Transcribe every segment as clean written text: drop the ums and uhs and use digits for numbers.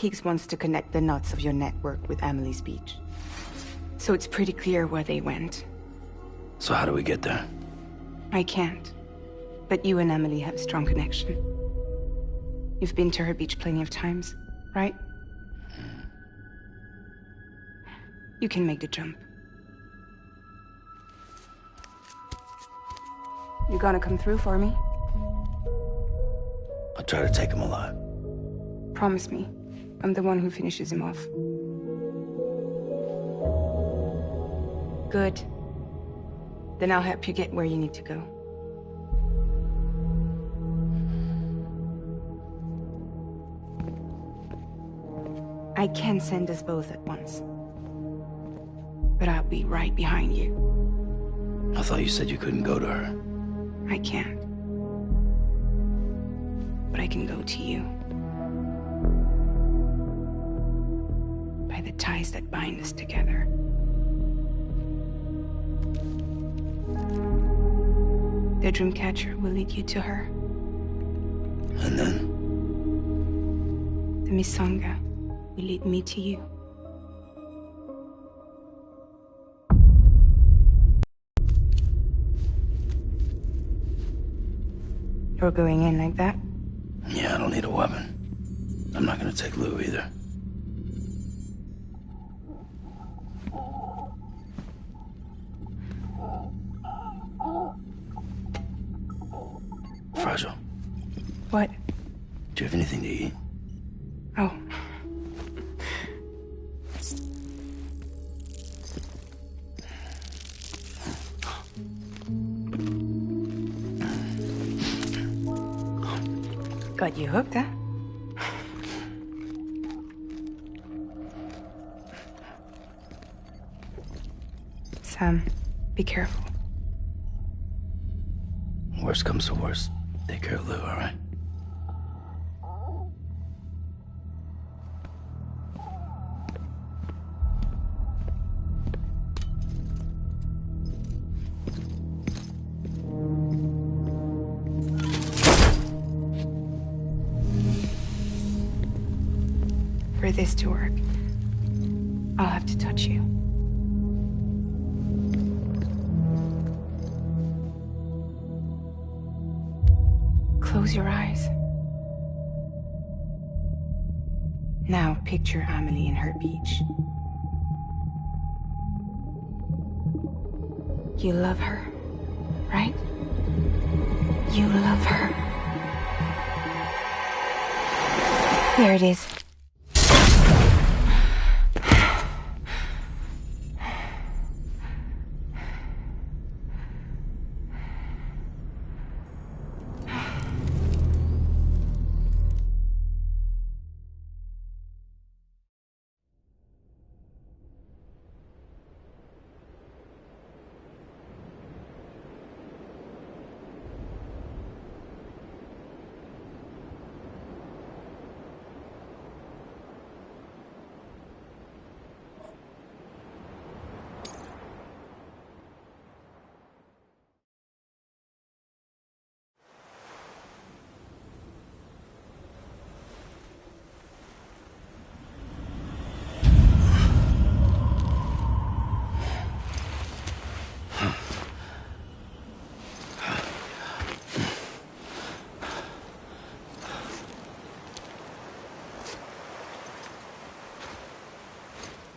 Higgs wants to connect the knots of your network with Emily's beach. So it's pretty clear where they went. So how do we get there? I can't. But you and Emily have a strong connection. You've been to her beach plenty of times, right? You can make the jump. You gonna come through for me? I'll try to take him alive. Promise me. I'm the one who finishes him off. Good. Then I'll help you get where you need to go. I can send us both at once. But I'll be right behind you. I thought you said you couldn't go to her. I can't. But I can go to you. By the ties that bind us together. The Dreamcatcher will lead you to her. And then? The Misanga will lead me to you. You're going in like that? Yeah, I don't need a weapon. I'm not gonna take Lou either. Fragile. What? Do you have anything to eat? Oh. Got you hooked, huh? Sam, be careful. Worst comes to worst. Take care of Lou, all right? For this to work, I'll have to touch you. Close your eyes. Now picture Amelie in her beach. You love her, right? You love her. Here it is.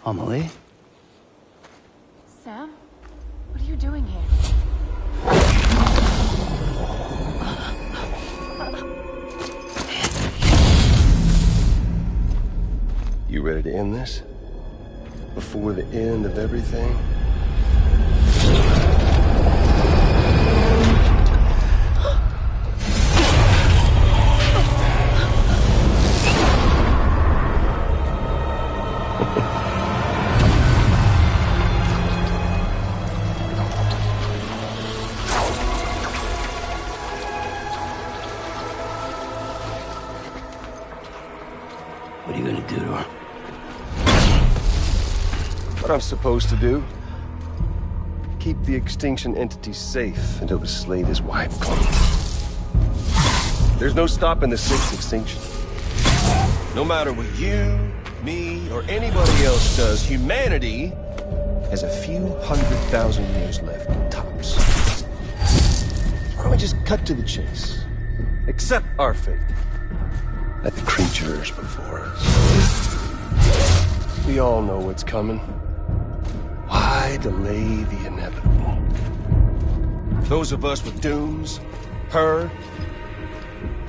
Amelie? Sam? What are you doing here? You ready to end this? Before the end of everything? What are you gonna do to her? What I'm supposed to do? Keep the extinction entity safe until the slate is wiped clean. There's no stopping the sixth extinction. No matter what you, me, or anybody else does, humanity has a few 100,000 years left, tops. Why don't we just cut to the chase? Accept our fate. Let the creatures before us. We all know what's coming. Why delay the inevitable? Those of us with dooms, her,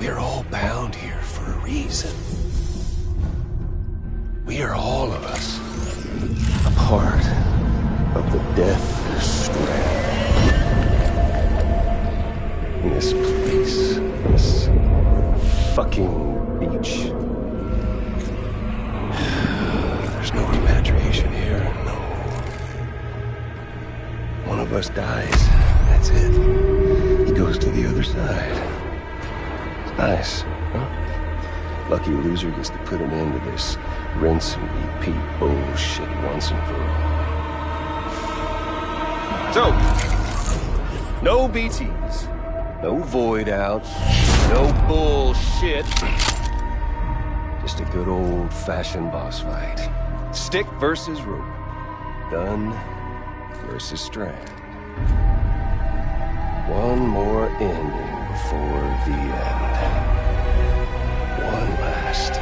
we're all bound here for a reason. We are all of us a part of the Death Strand. In this place, this fucking beach. There's no repatriation here, no. One of us dies, that's it. He goes to the other side. It's nice, huh? Lucky loser gets to put an end to this rinse and repeat bullshit once and for all. So, no BTs, no void outs, no bullshit. Just a good old-fashioned boss fight. Stick versus rope. Gun versus strand. One more ending before the end. One last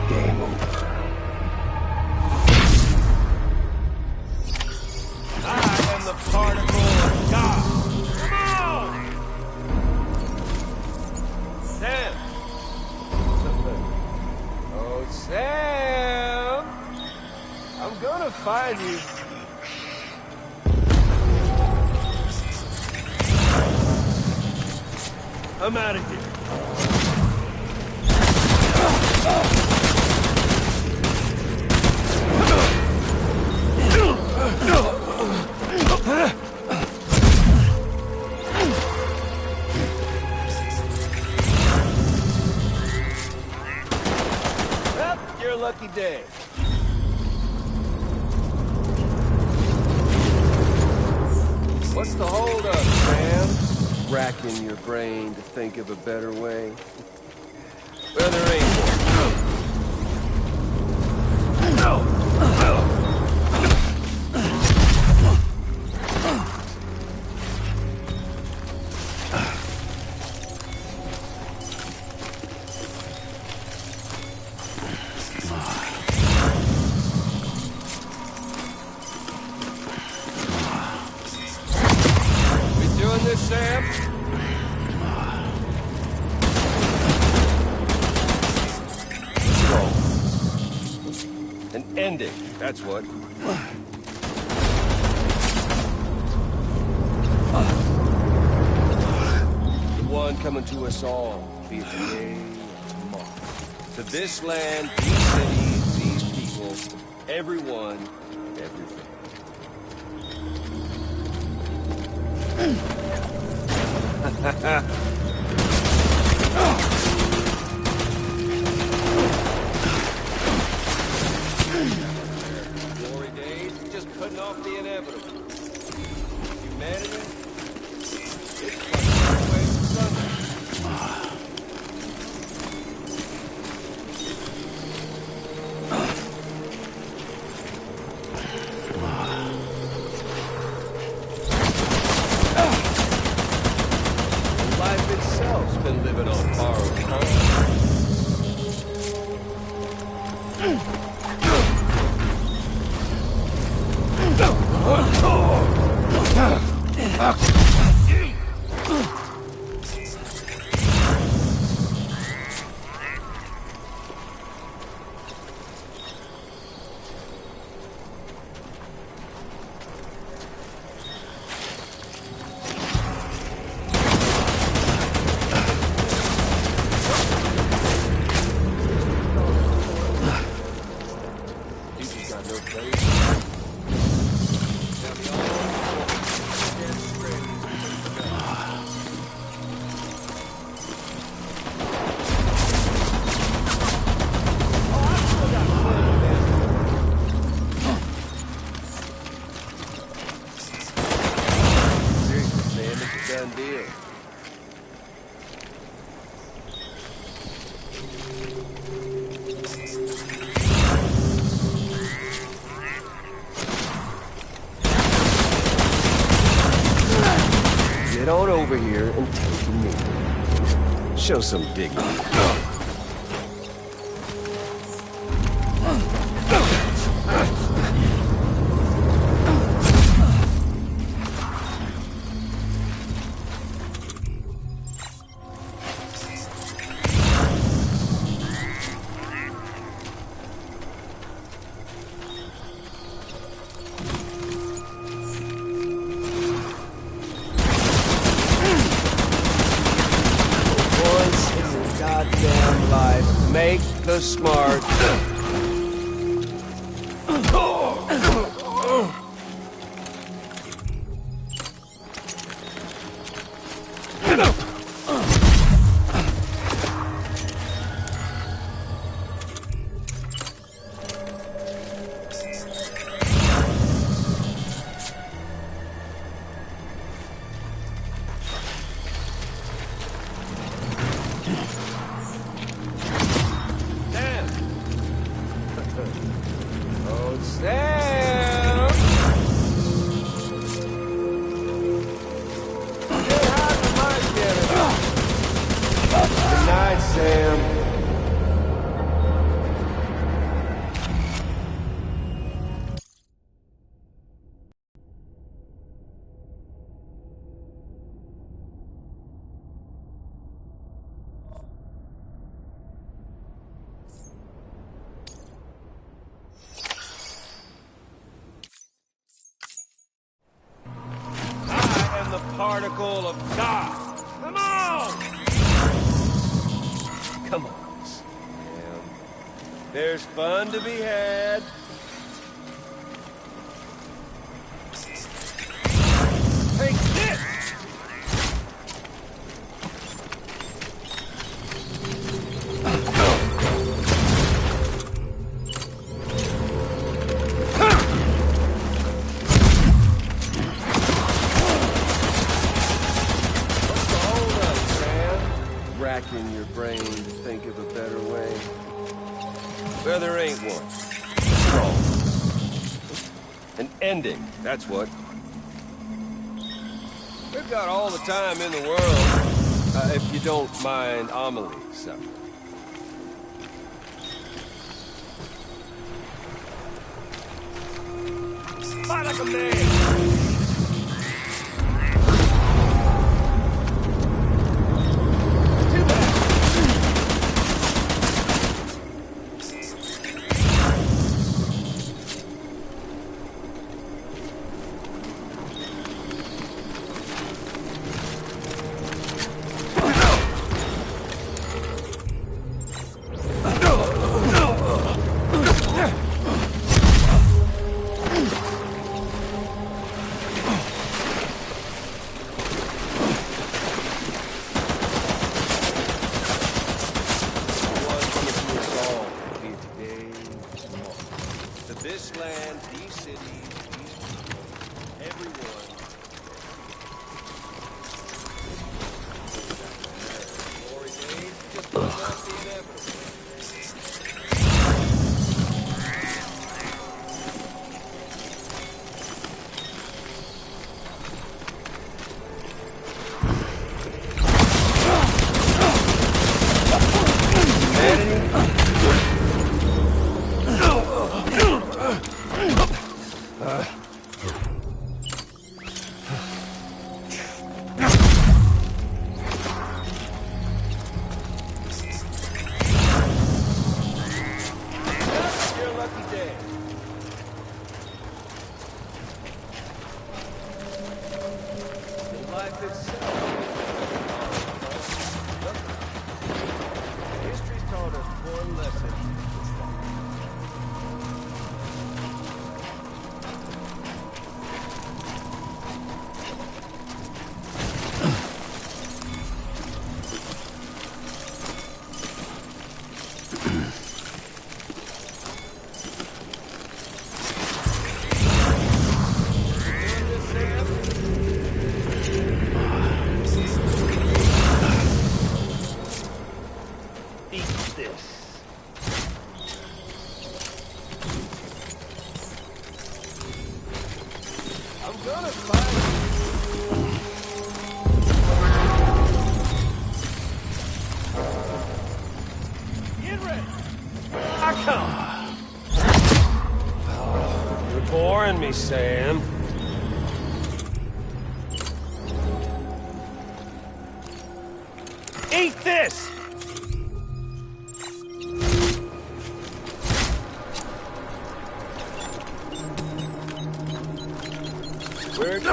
game over. I am the particle of God. Come on! Sam! Oh, Sam! I'm gonna find you. I'm out of here. Well, you're a lucky day. What's the holdup, Sam? Racking your brain to think of a better way? Well, there ain't one. We doing this, Sam? An ending, that's what. The one coming to us all, be it today or tomorrow. To this land, these cities, these people, everyone, everything. Glory days, just putting off the inevitable. Humanity, it's fucking way to Sunday. Life itself's been living on borrowed time. You've got no face. Got me all stand straight. Show some dignity. Goddamn life. Make the smart. Oh, Sam! Get hot in my dinner. Good night, Sam. The particle of God. Come on! Come on, Sam. There's fun to be had. Take this! Racking your brain to think of a better way. Well, there ain't one. It's wrong. An ending, that's what. We've got all the time in the world, if you don't mind Amelie suffering. Fight like a man! This land, these cities, these people, everyone. Glory days, just not the inevitable. Life itself. History's taught us one lesson. I'm gonna fight. me, Sam. Eat this! Where'd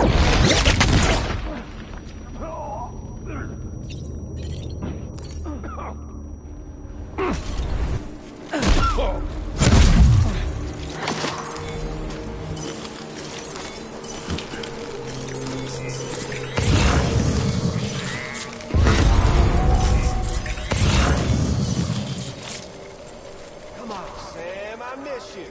Come on, Sam, I miss you.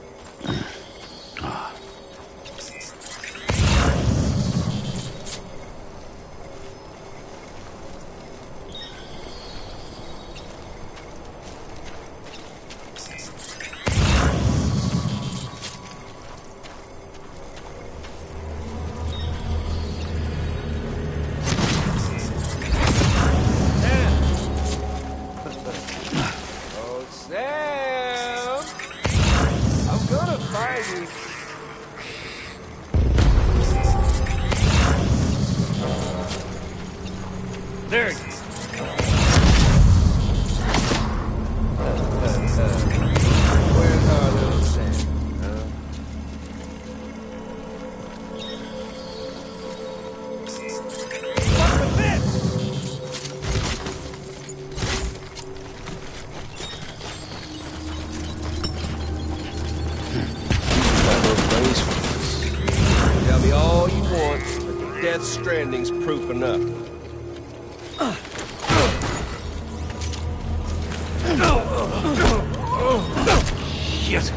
Oh, Sam! I'm gonna find you. There it is. Where's our little Sam? What's the bitch? Tell me all you want, but the Death Stranding's proof enough. Shit!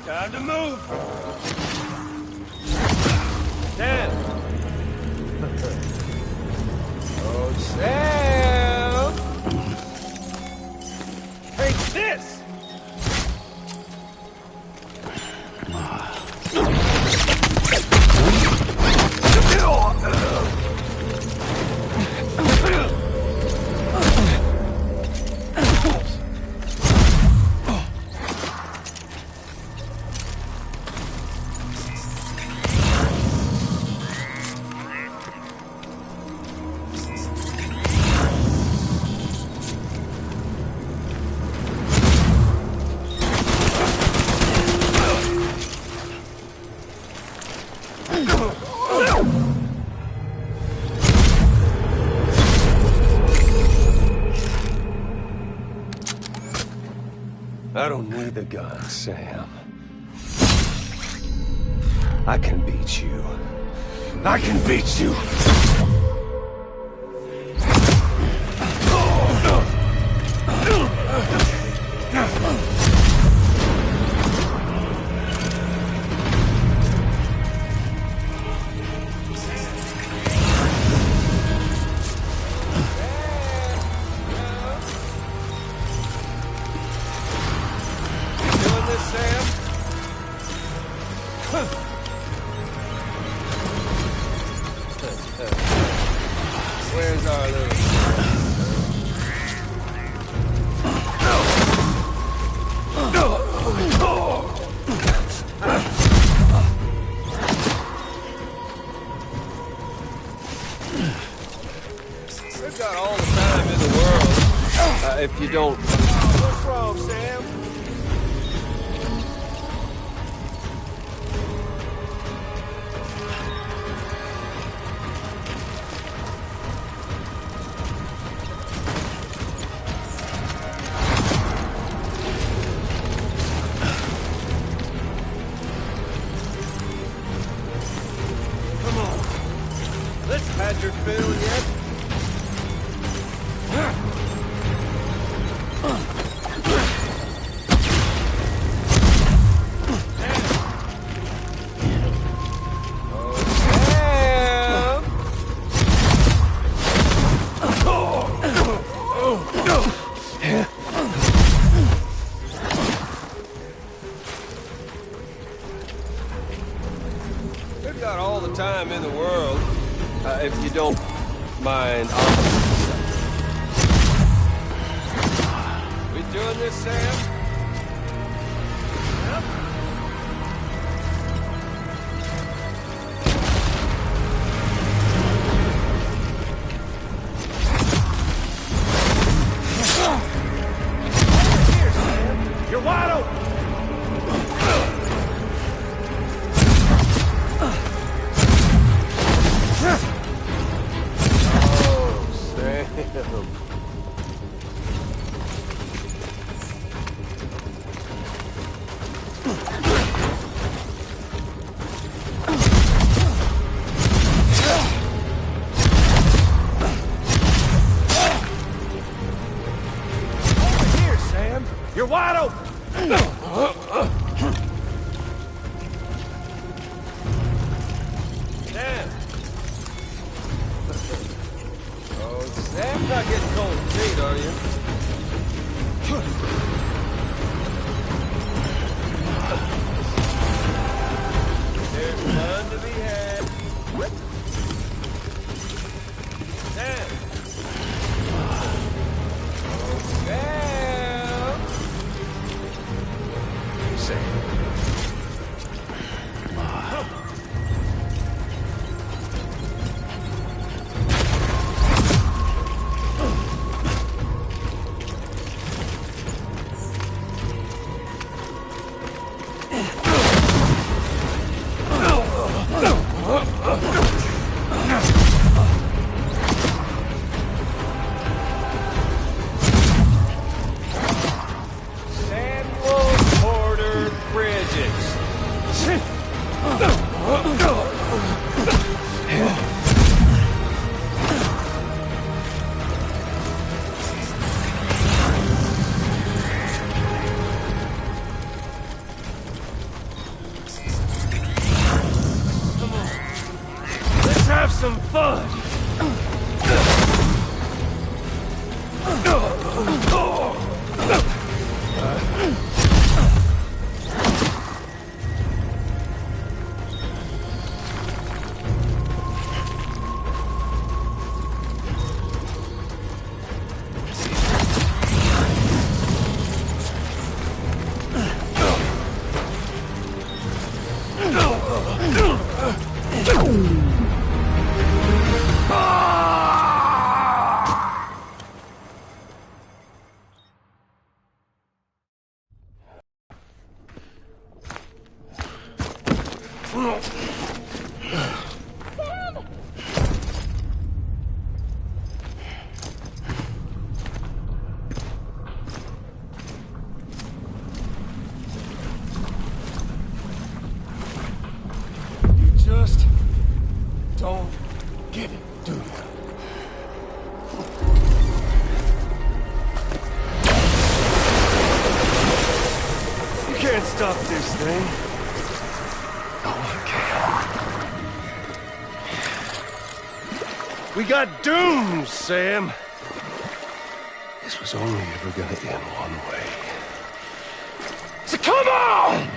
Time to move! Sam! Oh, Sam! Take this! I don't need the gun, Sam. I can beat you. I can beat you! Where's our little... We've got all the time in the world, if you don't... What's wrong, Sam? Let's had your fill yet? time in the world. If you don't mind. We doing this, Sam? You're wide open! Oh, Sam. Over here, Sam! You're wide open! Sam! Oh, Sam's not getting cold feet, are you? There's fun to be had. Sam! Oh, Sam! Sam. Let's have some fun! You just don't get it, do you? You can't stop this thing. No one can. We got dooms, Sam. This was only ever gonna end one way. So come on!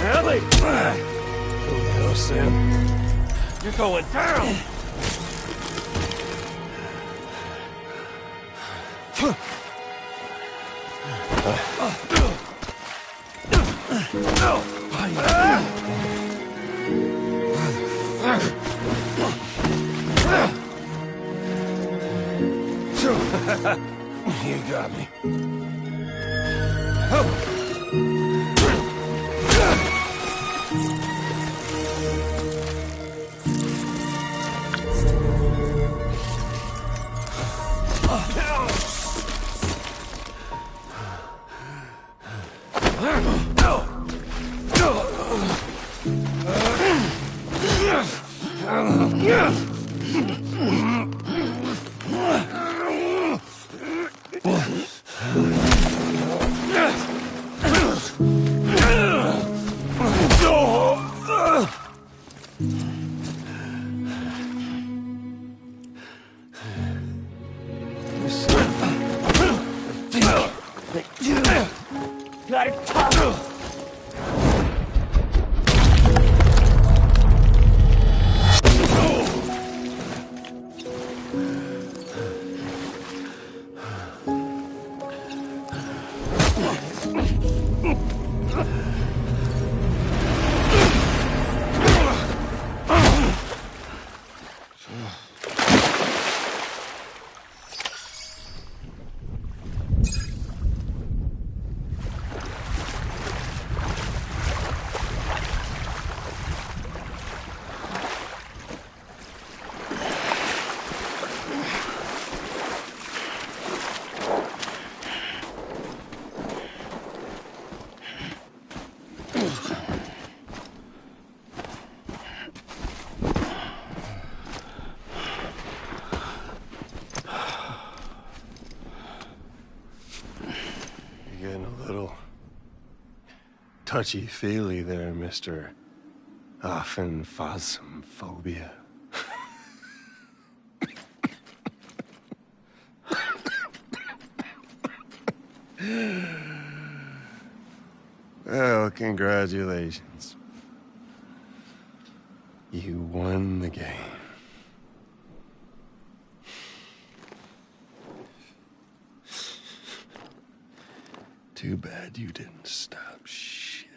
Ellie! Go now, Sam. You're going down! You got me. Touchy-feely there, Mr. Phasmophobia. Well, congratulations. You won the game. Too bad you didn't stop shit.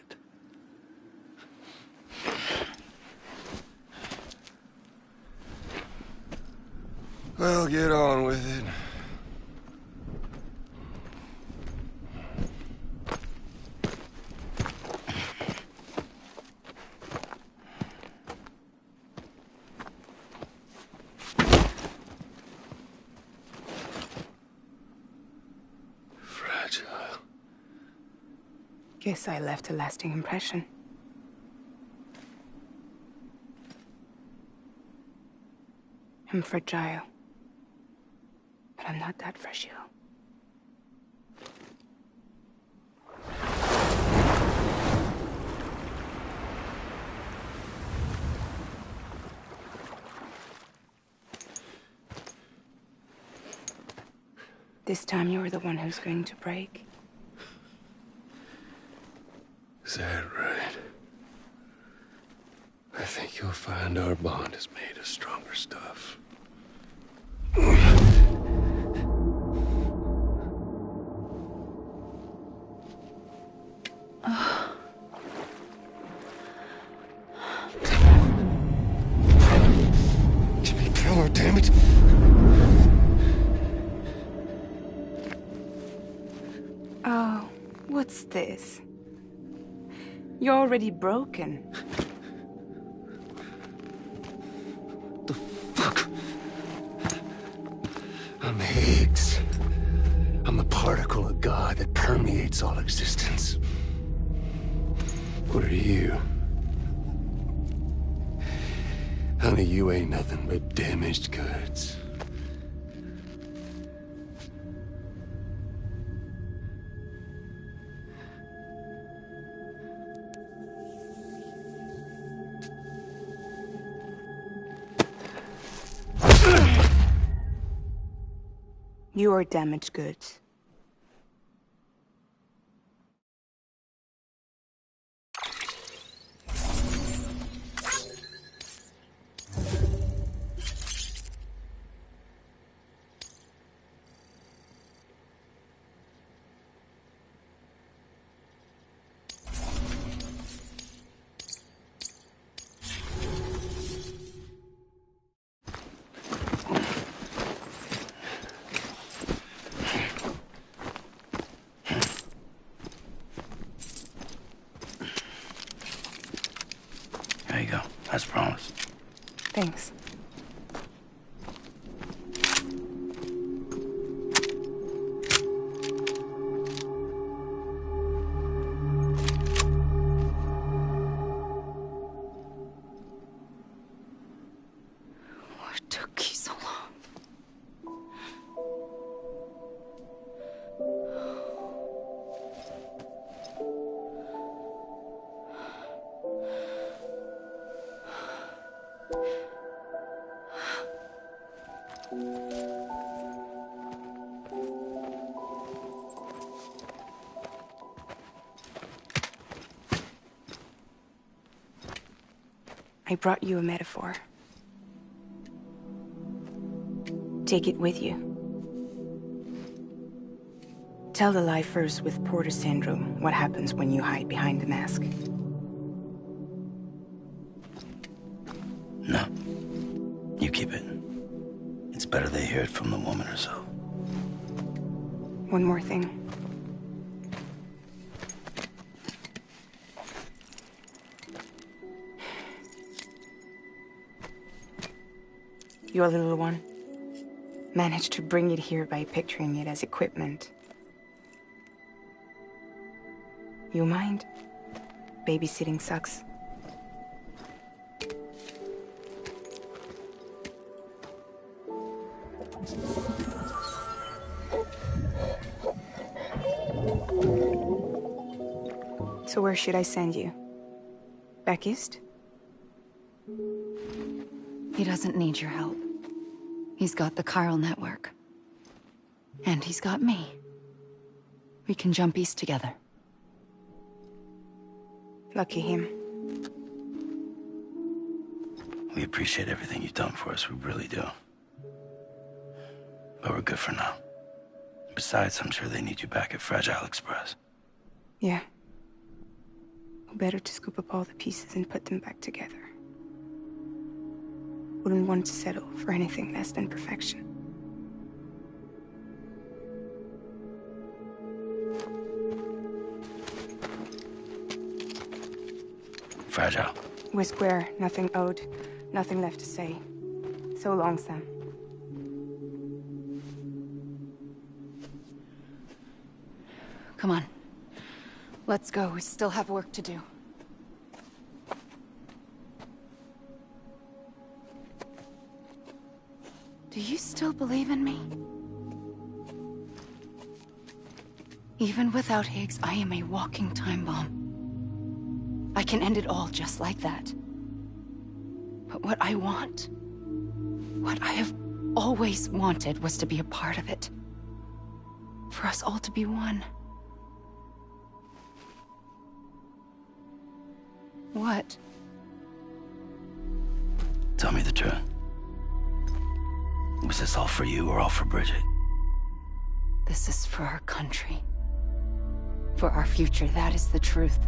Well, get on with it. Fragile. Guess I left a lasting impression. I'm fragile. But I'm not that fragile. This time you're the one who's going to break. Is that right? I think you'll find our bond is made of stronger stuff. Jimmy Keller, damn it! Oh, what's this? You're already broken. The fuck? I'm Higgs. I'm the particle of God that permeates all existence. What are you? Honey, you ain't nothing but damaged goods. You are damaged goods. Thanks. What took you so long? I brought you a metaphor. Take it with you. Tell the lifers with Porter syndrome what happens when you hide behind the mask. No. You keep it. It's better they hear it from the woman herself. One more thing. Your little one managed to bring it here by picturing it as equipment. You mind? Babysitting sucks. So where should I send you? Back east? He doesn't need your help. He's got the chiral network. And he's got me. We can jump east together. Lucky him. We appreciate everything you've done for us, we really do. But we're good for now. Besides, I'm sure they need you back at Fragile Express. Yeah. Better to scoop up all the pieces and put them back together. Wouldn't want to settle for anything less than perfection. Fragile. We're square, nothing owed, nothing left to say. So long, Sam. Come on. Let's go. We still have work to do. Do you still believe in me? Even without Higgs, I am a walking time bomb. I can end it all just like that. But what I want, what I have always wanted, was to be a part of it. For us all to be one. What? Tell me the truth. Was this all for you or all for Bridget? This is for our country. For our future, that is the truth.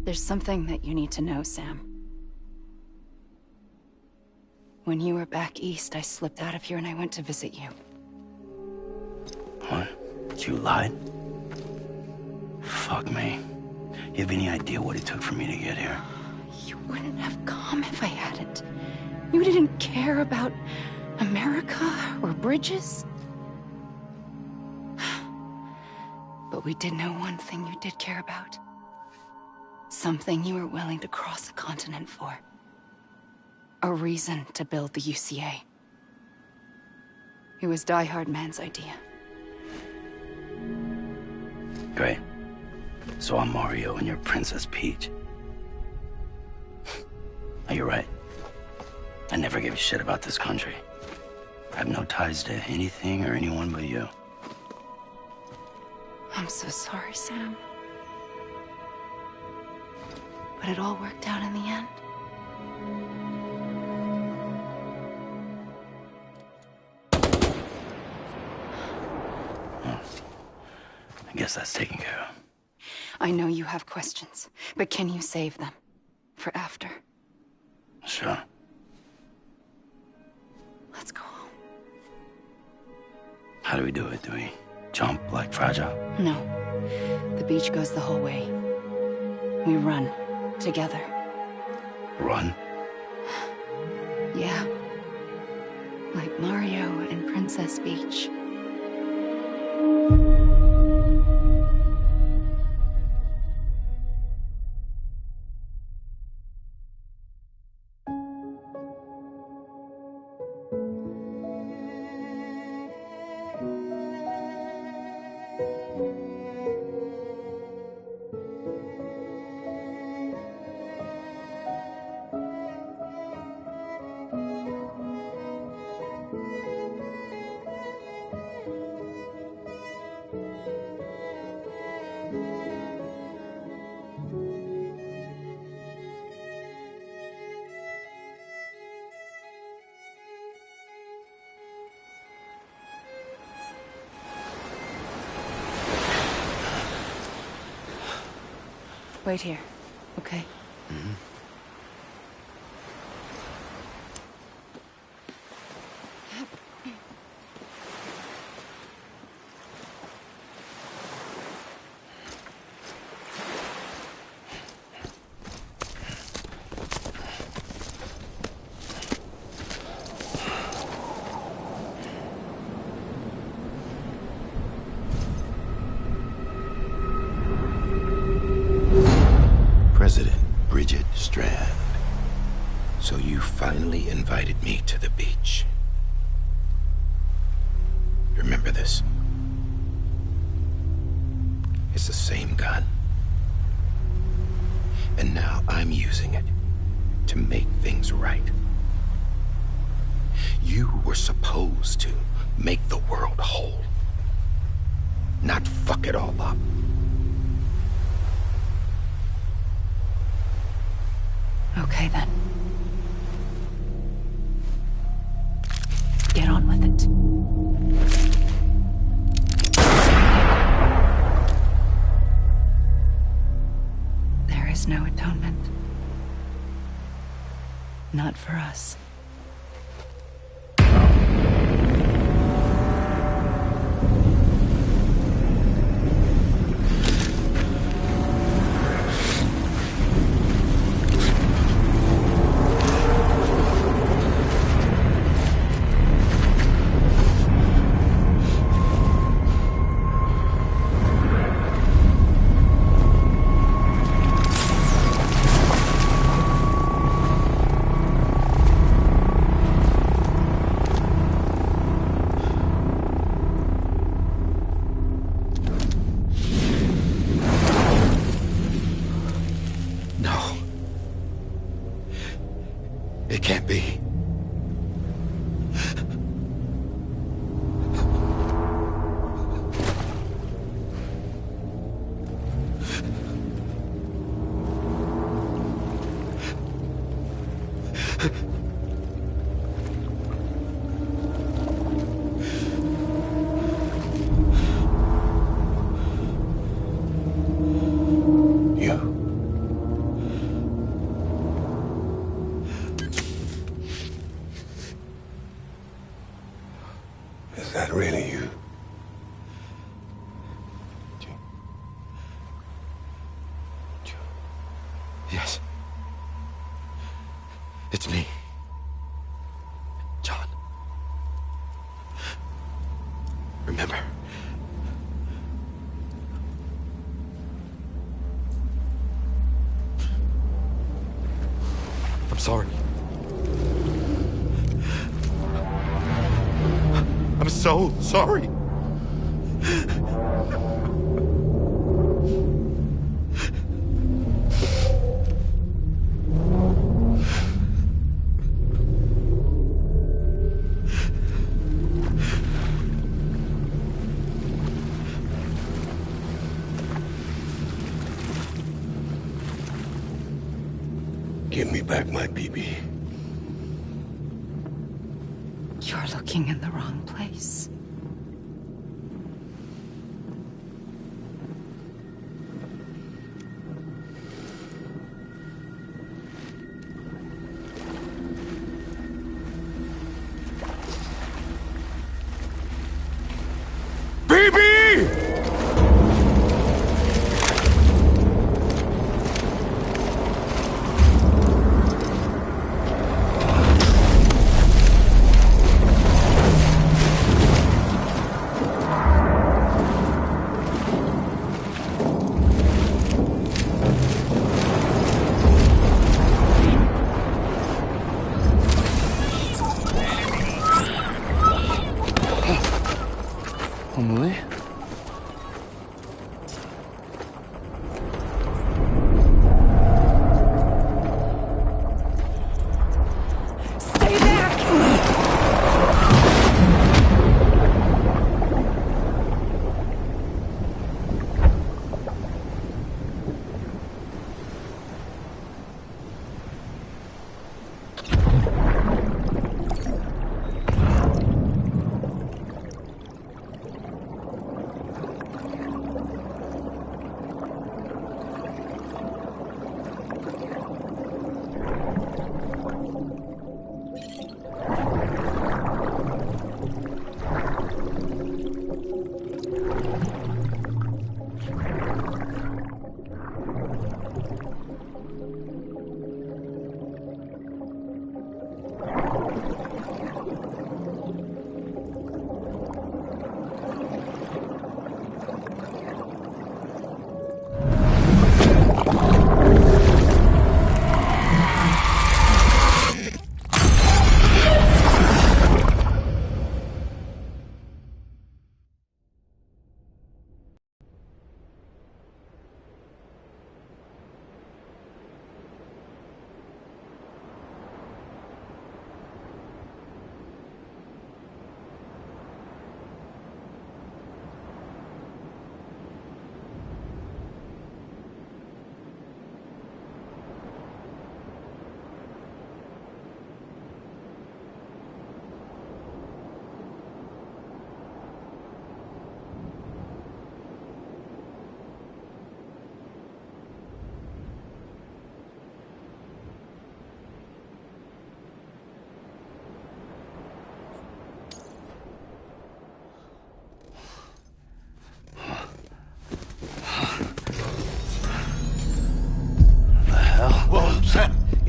There's something that you need to know, Sam. When you were back east, I slipped out of here and I went to visit you. What? You lied? Fuck me. You have any idea what it took for me to get here? You wouldn't have come if I hadn't. You didn't care about America or bridges. But we did know one thing you did care about. Something you were willing to cross a continent for. A reason to build the UCA. It was Die Hard Man's idea. Great. So I'm Mario and you're Princess Peach. You're right. I never gave a shit about this country. I have no ties to anything or anyone but you. I'm so sorry, Sam. But it all worked out in the end. Well, I guess that's taken care of. I know you have questions, but can you save them? For after? Sure. Let's go home. How do we do it? Do we jump like Fragile? No. The beach goes the whole way. We run. Together. Run? Yeah. Like Mario and Princess Peach. Wait here, okay? Mm-hmm. President Bridget Strand. So you finally invited me to the beach. Remember this? It's the same gun. And now I'm using it to make things right. You were supposed to make the world whole, not fuck it all up. Okay, then. Get on with it. There is no atonement. Not for us. No. It can't be. Is that really you? Yes. It's me. John. Remember? I'm sorry. I'm so sorry. Give me back my BB. You're looking in the wrong place. BB!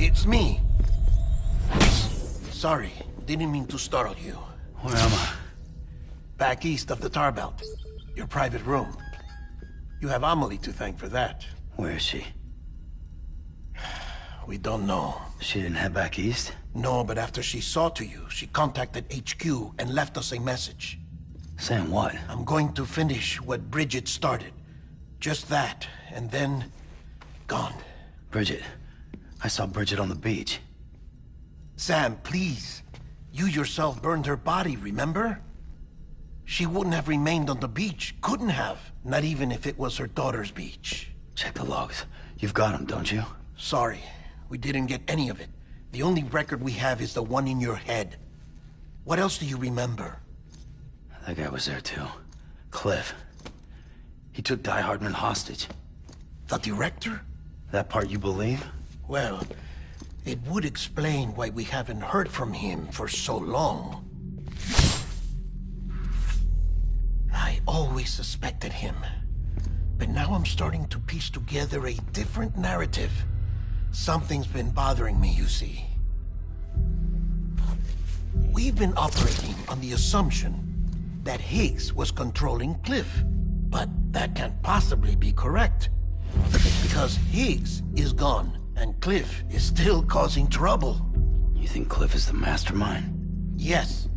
It's me. Sorry, didn't mean to startle you. Where am I? Back east of the tar belt. Your private room. You have Amelie to thank for that. Where is she? We don't know. She didn't head back east? No, but after she saw to you, she contacted HQ and left us a message. Saying what? I'm going to finish what Bridget started. Just that, and then... gone. Bridget. I saw Bridget on the beach. Sam, please. You yourself burned her body, remember? She wouldn't have remained on the beach. Couldn't have. Not even if it was her daughter's beach. Check the logs. You've got them, don't you? Sorry. We didn't get any of it. The only record we have is the one in your head. What else do you remember? That guy was there too. Cliff. He took Die Hardman hostage. The director? That part you believe? Well, it would explain why we haven't heard from him for so long. I always suspected him. But now I'm starting to piece together a different narrative. Something's been bothering me, you see. We've been operating on the assumption that Higgs was controlling Cliff. But that can't possibly be correct. Because Higgs is gone, and Cliff is still causing trouble. You think Cliff is the mastermind? Yes.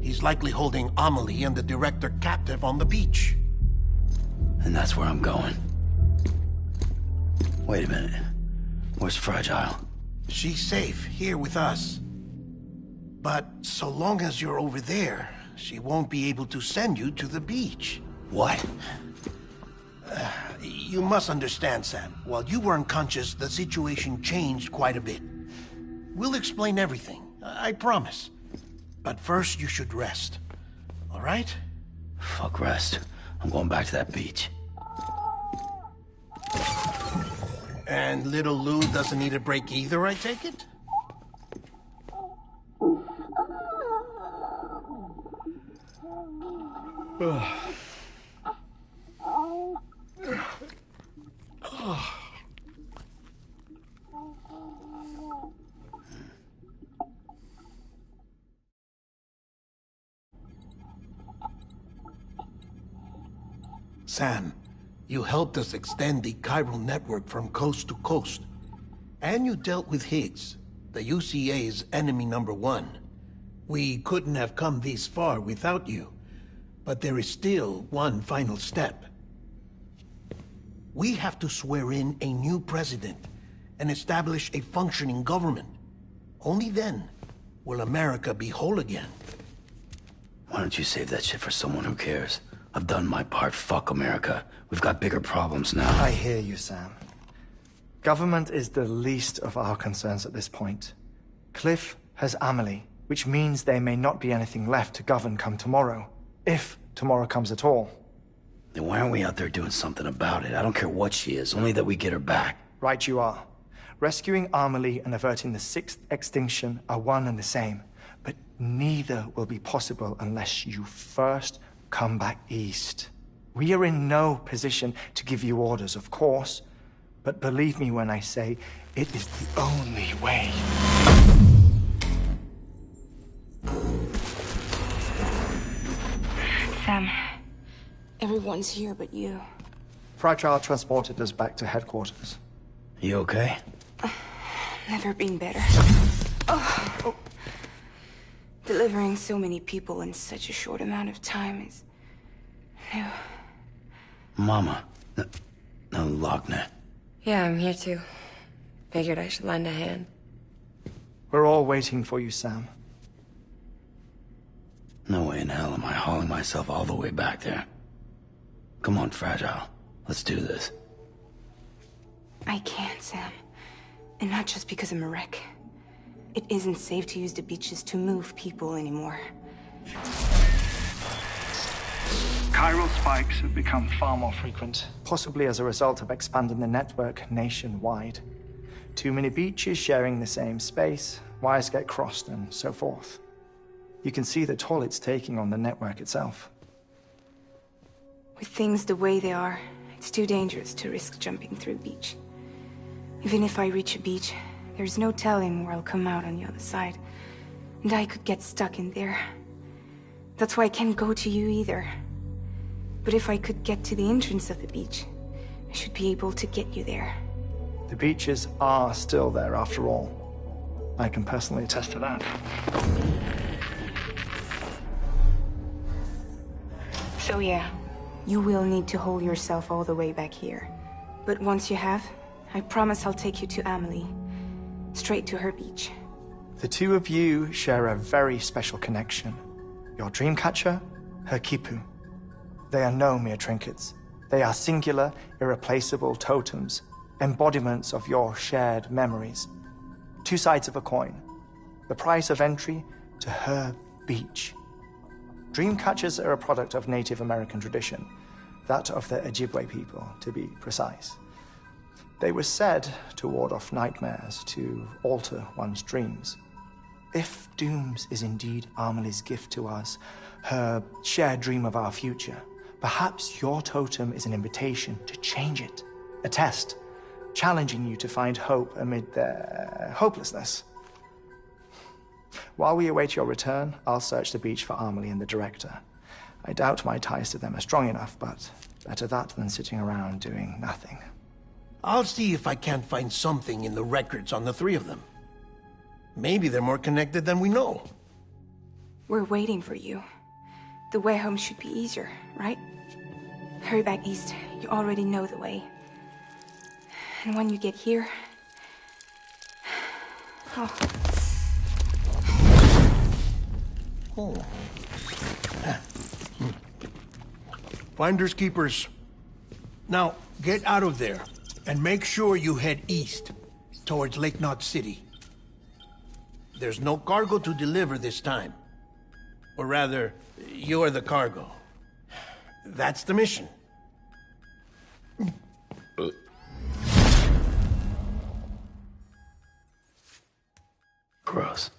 He's likely holding Amelie and the director captive on the beach. And that's where I'm going. Wait a minute. Where's Fragile? She's safe, here with us. But so long as you're over there, she won't be able to send you to the beach. What? You must understand, Sam. While you were unconscious, the situation changed quite a bit. We'll explain everything, I promise. But first, you should rest. All right? Fuck rest. I'm going back to that beach. And little Lou doesn't need a break either, I take it? Sam, you helped us extend the chiral network from coast to coast. And you dealt with Higgs, the UCA's enemy #1. We couldn't have come this far without you. But there is still one final step. We have to swear in a new president and establish a functioning government. Only then will America be whole again. Why don't you save that shit for someone who cares? I've done my part. Fuck America. We've got bigger problems now. I hear you, Sam. Government is the least of our concerns at this point. Cliff has Amelie, which means there may not be anything left to govern come tomorrow. If tomorrow comes at all. Then why aren't we out there doing something about it? I don't care what she is, only that we get her back. Right you are. Rescuing Amelie and averting the 6th extinction are one and the same. But neither will be possible unless you first come back east. We are in no position to give you orders, of course. But believe me when I say, it is the only way. Sam, everyone's here but you. Fragile transported us back to headquarters. You okay? Never been better. Oh. Delivering so many people in such a short amount of time is new. Mama. No, Lochner. Yeah, I'm here too. Figured I should lend a hand. We're all waiting for you, Sam. No way in hell am I hauling myself all the way back there. Come on, Fragile. Let's do this. I can't, Sam. And not just because I'm a wreck. It isn't safe to use the beaches to move people anymore. Chiral spikes have become far more frequent. Possibly as a result of expanding the network nationwide. Too many beaches sharing the same space, wires get crossed, and so forth. You can see the toll it's taking on the network itself. With things the way they are, it's too dangerous to risk jumping through a beach. Even if I reach a beach, There's no telling where I'll come out on the other side. And I could get stuck in there. That's why I can't go to you either. But if I could get to the entrance of the beach, I should be able to get you there. The beaches are still there after all. I can personally attest to that. So yeah, you will need to hold yourself all the way back here. But once you have, I promise I'll take you to Amelie. Straight to her beach. The two of you share a very special connection. Your dreamcatcher, her quipu. They are no mere trinkets. They are singular, irreplaceable totems, embodiments of your shared memories. Two sides of a coin. The price of entry to her beach. Dreamcatchers are a product of Native American tradition, that of the Ojibwe people, to be precise. They were said to ward off nightmares, to alter one's dreams. If Dooms is indeed Amelie's gift to us, her shared dream of our future, perhaps your totem is an invitation to change it. A test, challenging you to find hope amid their hopelessness. While we await your return, I'll search the beach for Amelie and the director. I doubt my ties to them are strong enough, but better that than sitting around doing nothing. I'll see if I can't find something in the records on the three of them. Maybe they're more connected than we know. We're waiting for you. The way home should be easier, right? Hurry back east. You already know the way. And when you get here... Oh. Finders keepers. Now, get out of there. And make sure you head east, towards Lake Knot City. There's no cargo to deliver this time. Or rather, you're the cargo. That's the mission. Gross.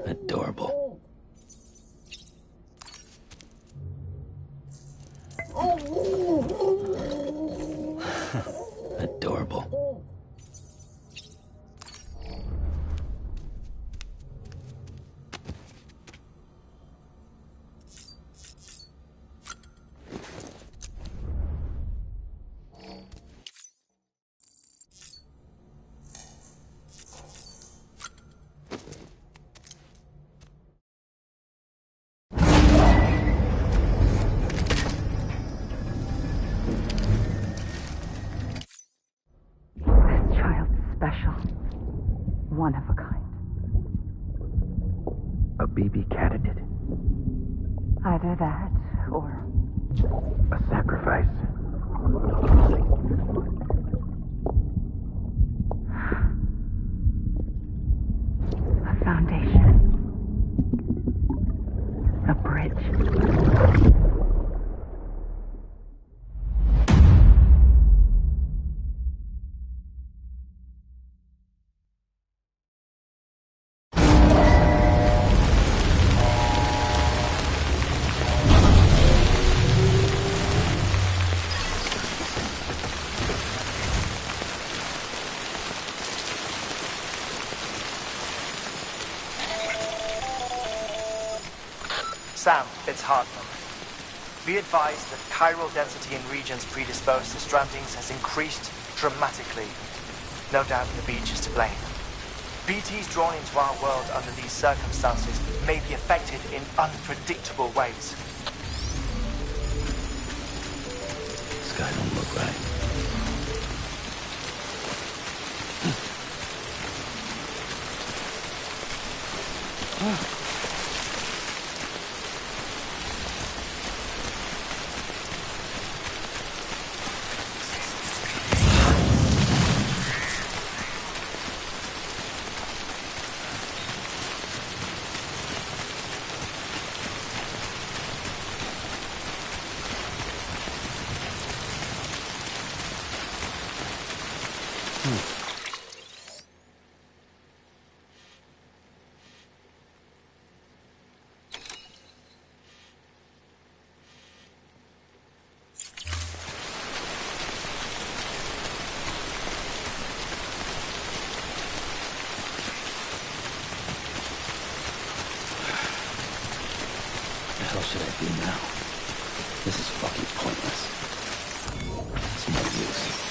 Adorable. Adorable. One of a kind. A baby candidate? Either that, or... a sacrifice? A foundation. A bridge. Sam, it's Hartman. Be advised that chiral density in regions predisposed to strandings has increased dramatically. No doubt the beach is to blame. BTs drawn into our world under these circumstances may be affected in unpredictable ways. This guy don't look Right. What the hell should I do now? This is fucking pointless. It's no use.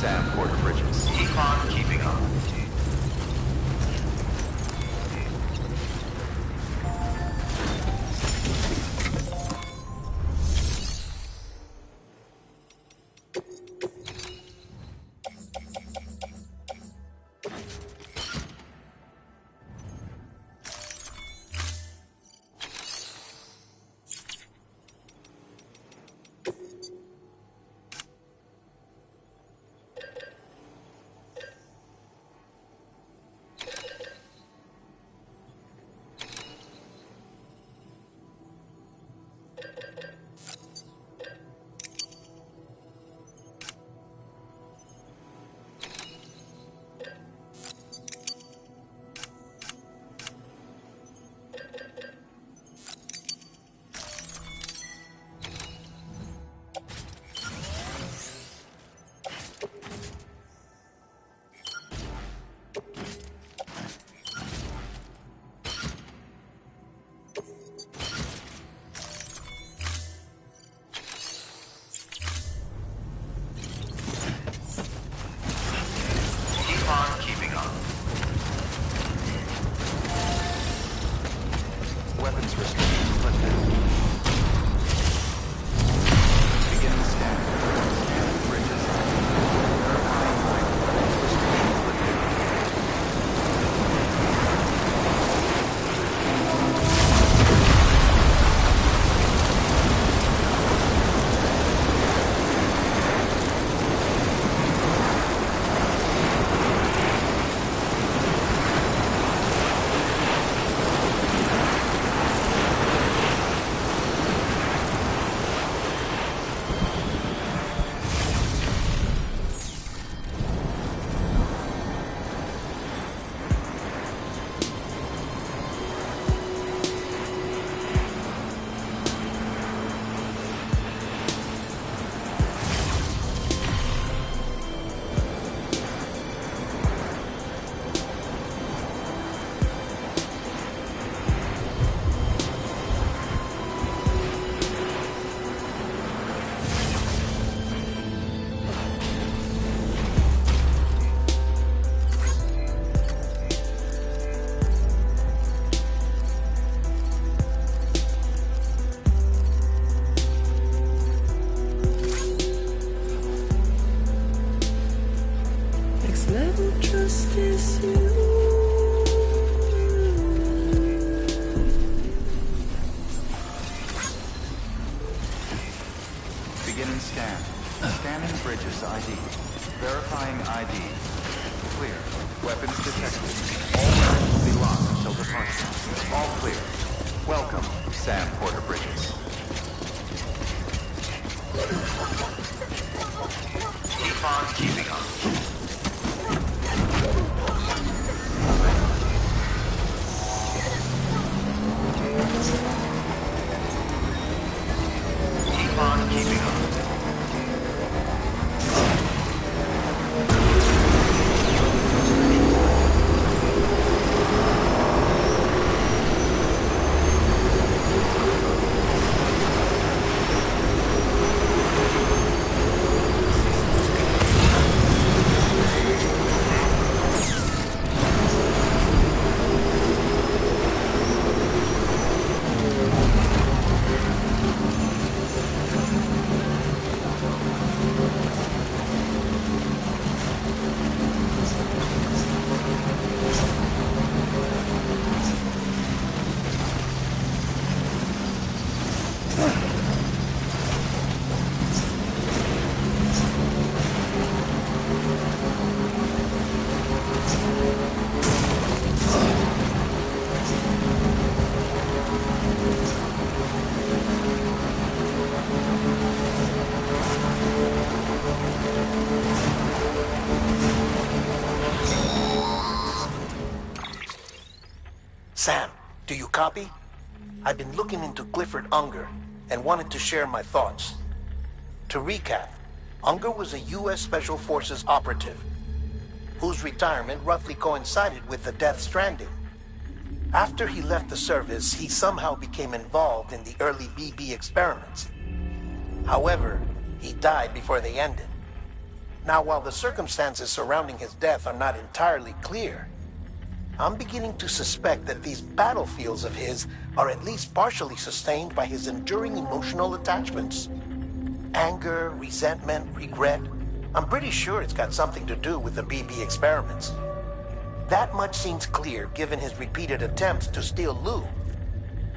Sam Porter Bridges. Keep on keeping on. Weapons restrictions lifted. Beginning scan. Scanning bridges. Verifying weapons restrictions lifted. Beginning scan. Scanning bridges ID. Verifying ID. Clear. Weapons detected. All weapons will be locked until departure. All clear. Welcome, Sam Porter Bridges. Keep on keeping on. Keep on keeping on. Sam, do you copy? I've been looking into Clifford Unger and wanted to share my thoughts. To recap, Unger was a U.S. Special Forces operative whose retirement roughly coincided with the Death Stranding. After he left the service, he somehow became involved in the early BB experiments. However, he died before they ended. Now, while the circumstances surrounding his death are not entirely clear, I'm beginning to suspect that these battlefields of his are at least partially sustained by his enduring emotional attachments. Anger, resentment, regret. I'm pretty sure it's got something to do with the BB experiments. That much seems clear given his repeated attempts to steal Lou.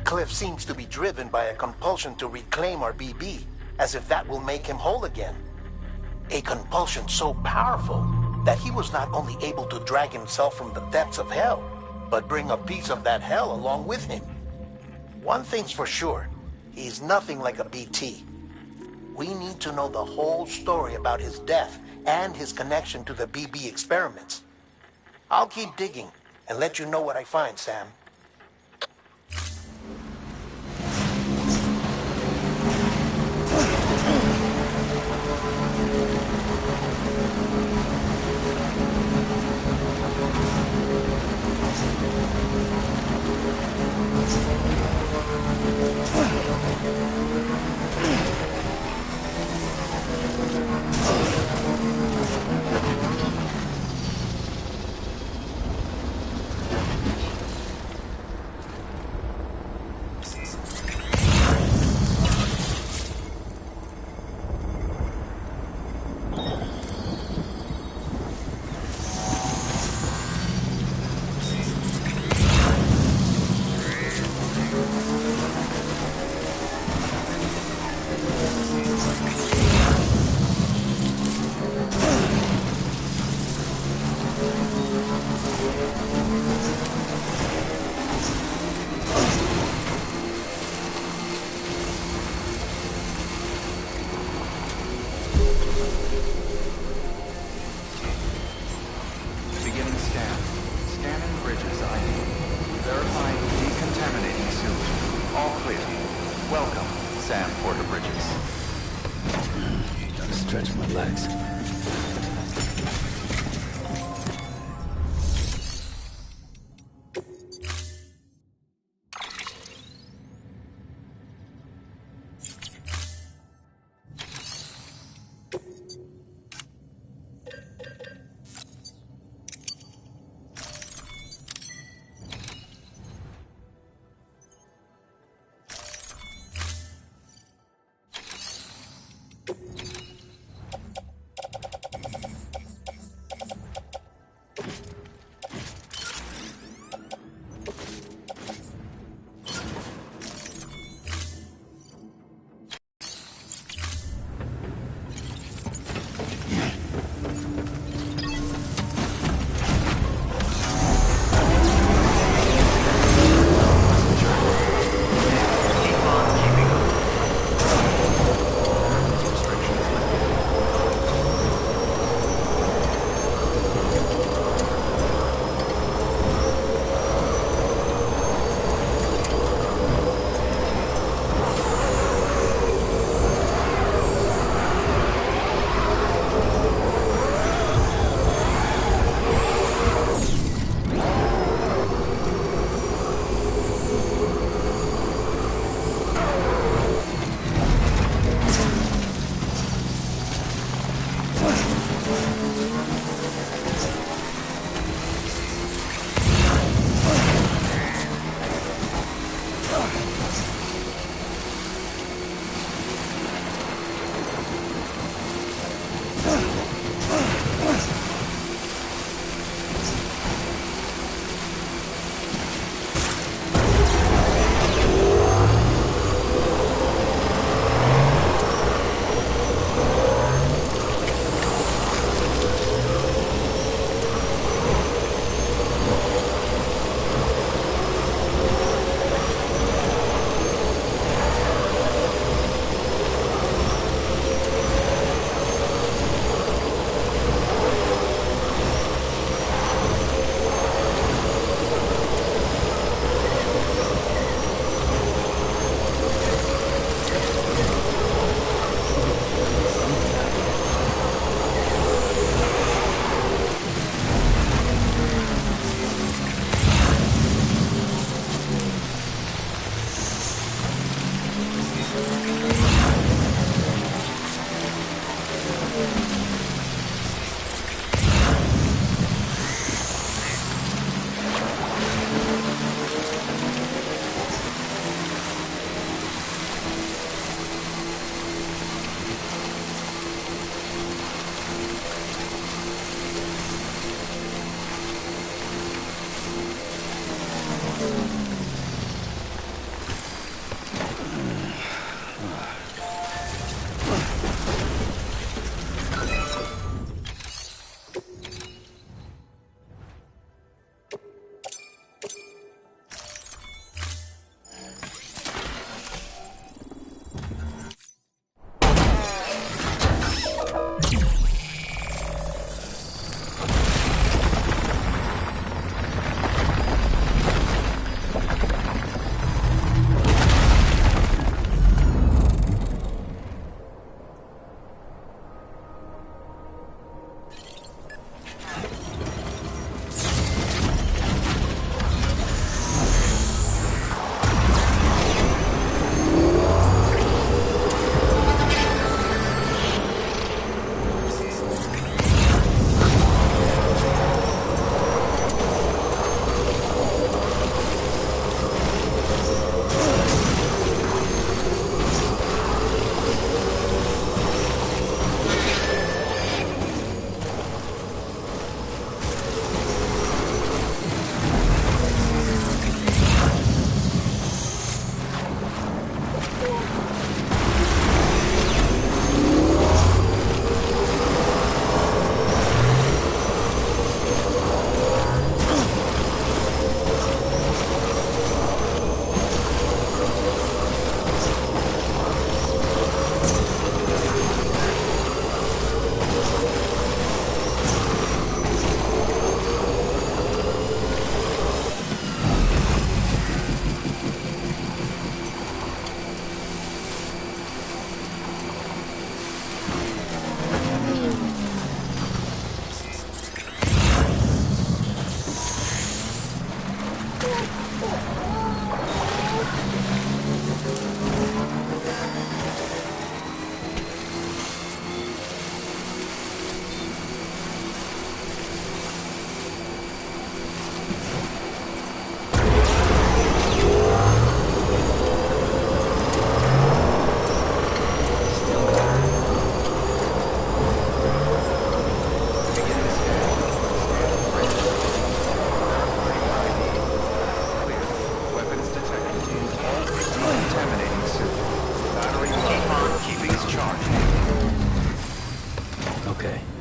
Cliff seems to be driven by a compulsion to reclaim our BB, as if that will make him whole again. A compulsion so powerful that he was not only able to drag himself from the depths of hell, but bring a piece of that hell along with him. One thing's for sure, he's nothing like a BT. We need to know the whole story about his death and his connection to the BB experiments. I'll keep digging and let you know what I find, Sam. Okay.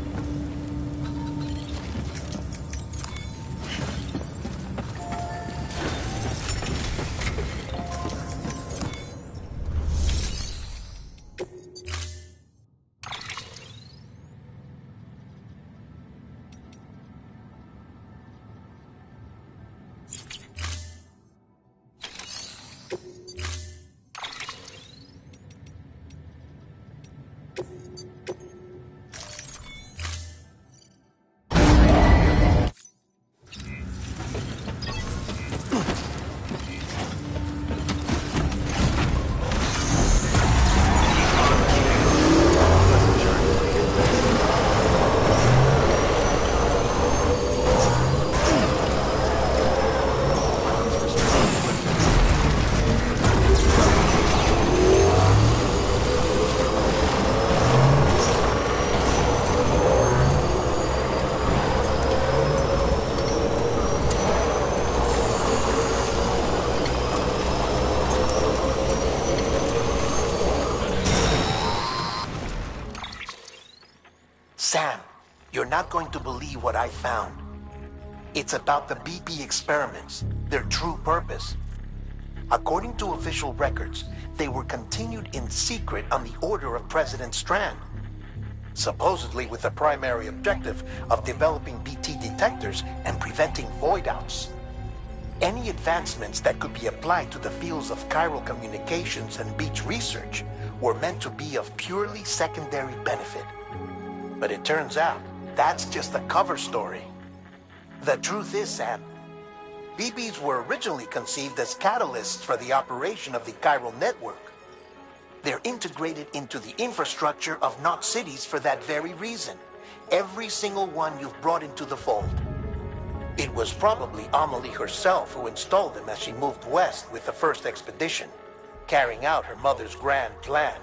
Sam, you're not going to believe what I found. It's about the BP experiments, their true purpose. According to official records, they were continued in secret on the order of President Strand, supposedly with the primary objective of developing BT detectors and preventing void-outs. Any advancements that could be applied to the fields of chiral communications and beach research were meant to be of purely secondary benefit. But it turns out, that's just a cover story. The truth is, Sam, BBs were originally conceived as catalysts for the operation of the chiral network. They're integrated into the infrastructure of Knot cities for that very reason. Every single one you've brought into the fold. It was probably Amelie herself who installed them as she moved west with the first expedition, carrying out her mother's grand plan,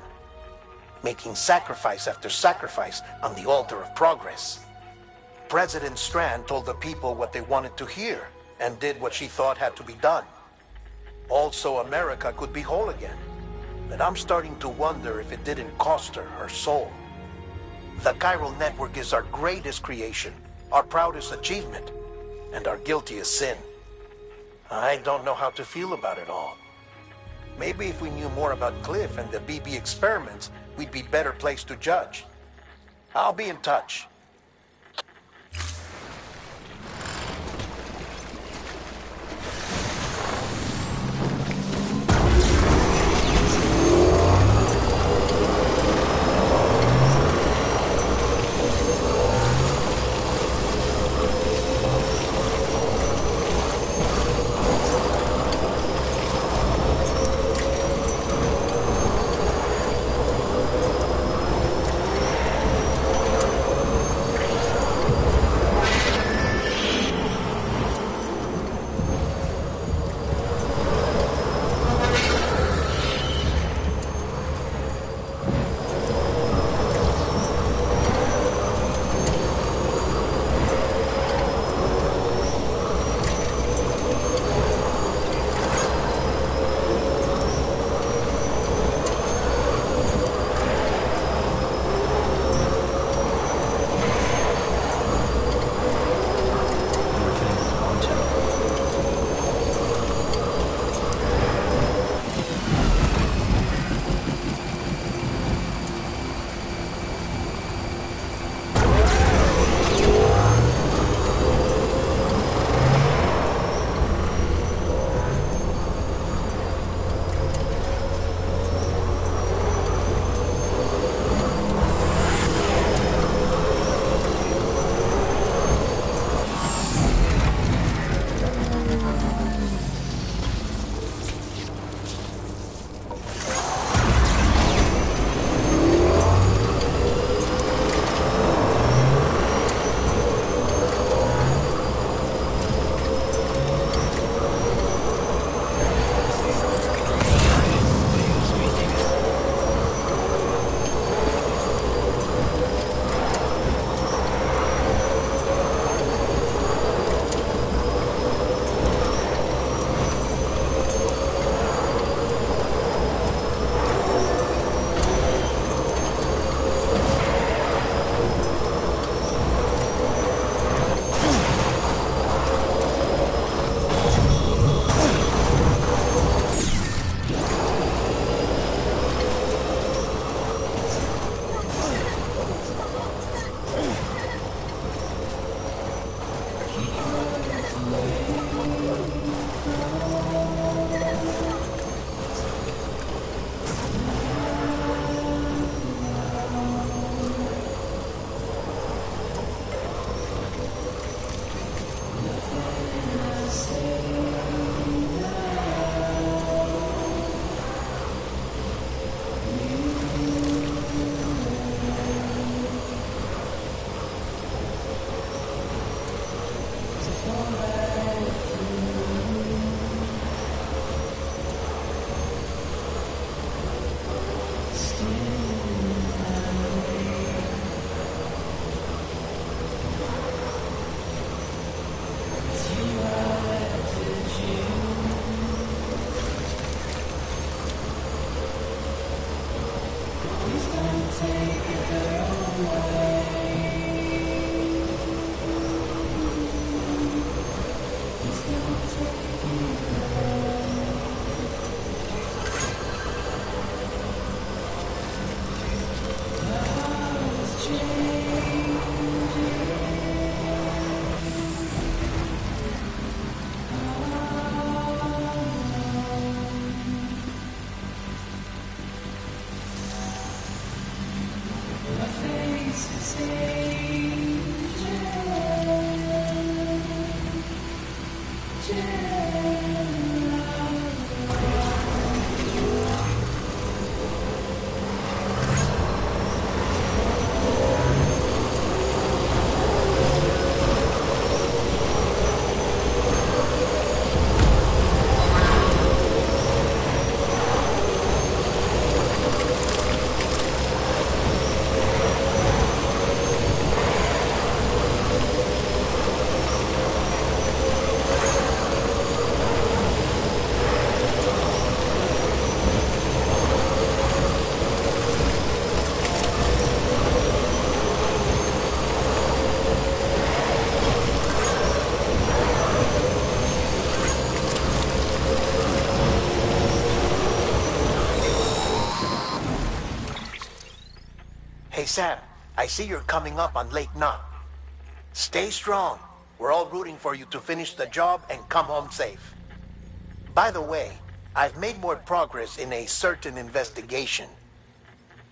making sacrifice after sacrifice on the altar of progress. President Strand told the people what they wanted to hear and did what she thought had to be done. Also, America could be whole again. But I'm starting to wonder if it didn't cost her her soul. The chiral network is our greatest creation, our proudest achievement, and our guiltiest sin. I don't know how to feel about it all. Maybe if we knew more about Cliff and the BB experiments, we'd be better placed to judge. I'll be in touch. Hey, Sam, I see you're coming up on Lake Knot. Stay strong. We're all rooting for you to finish the job and come home safe. By the way, I've made more progress in a certain investigation.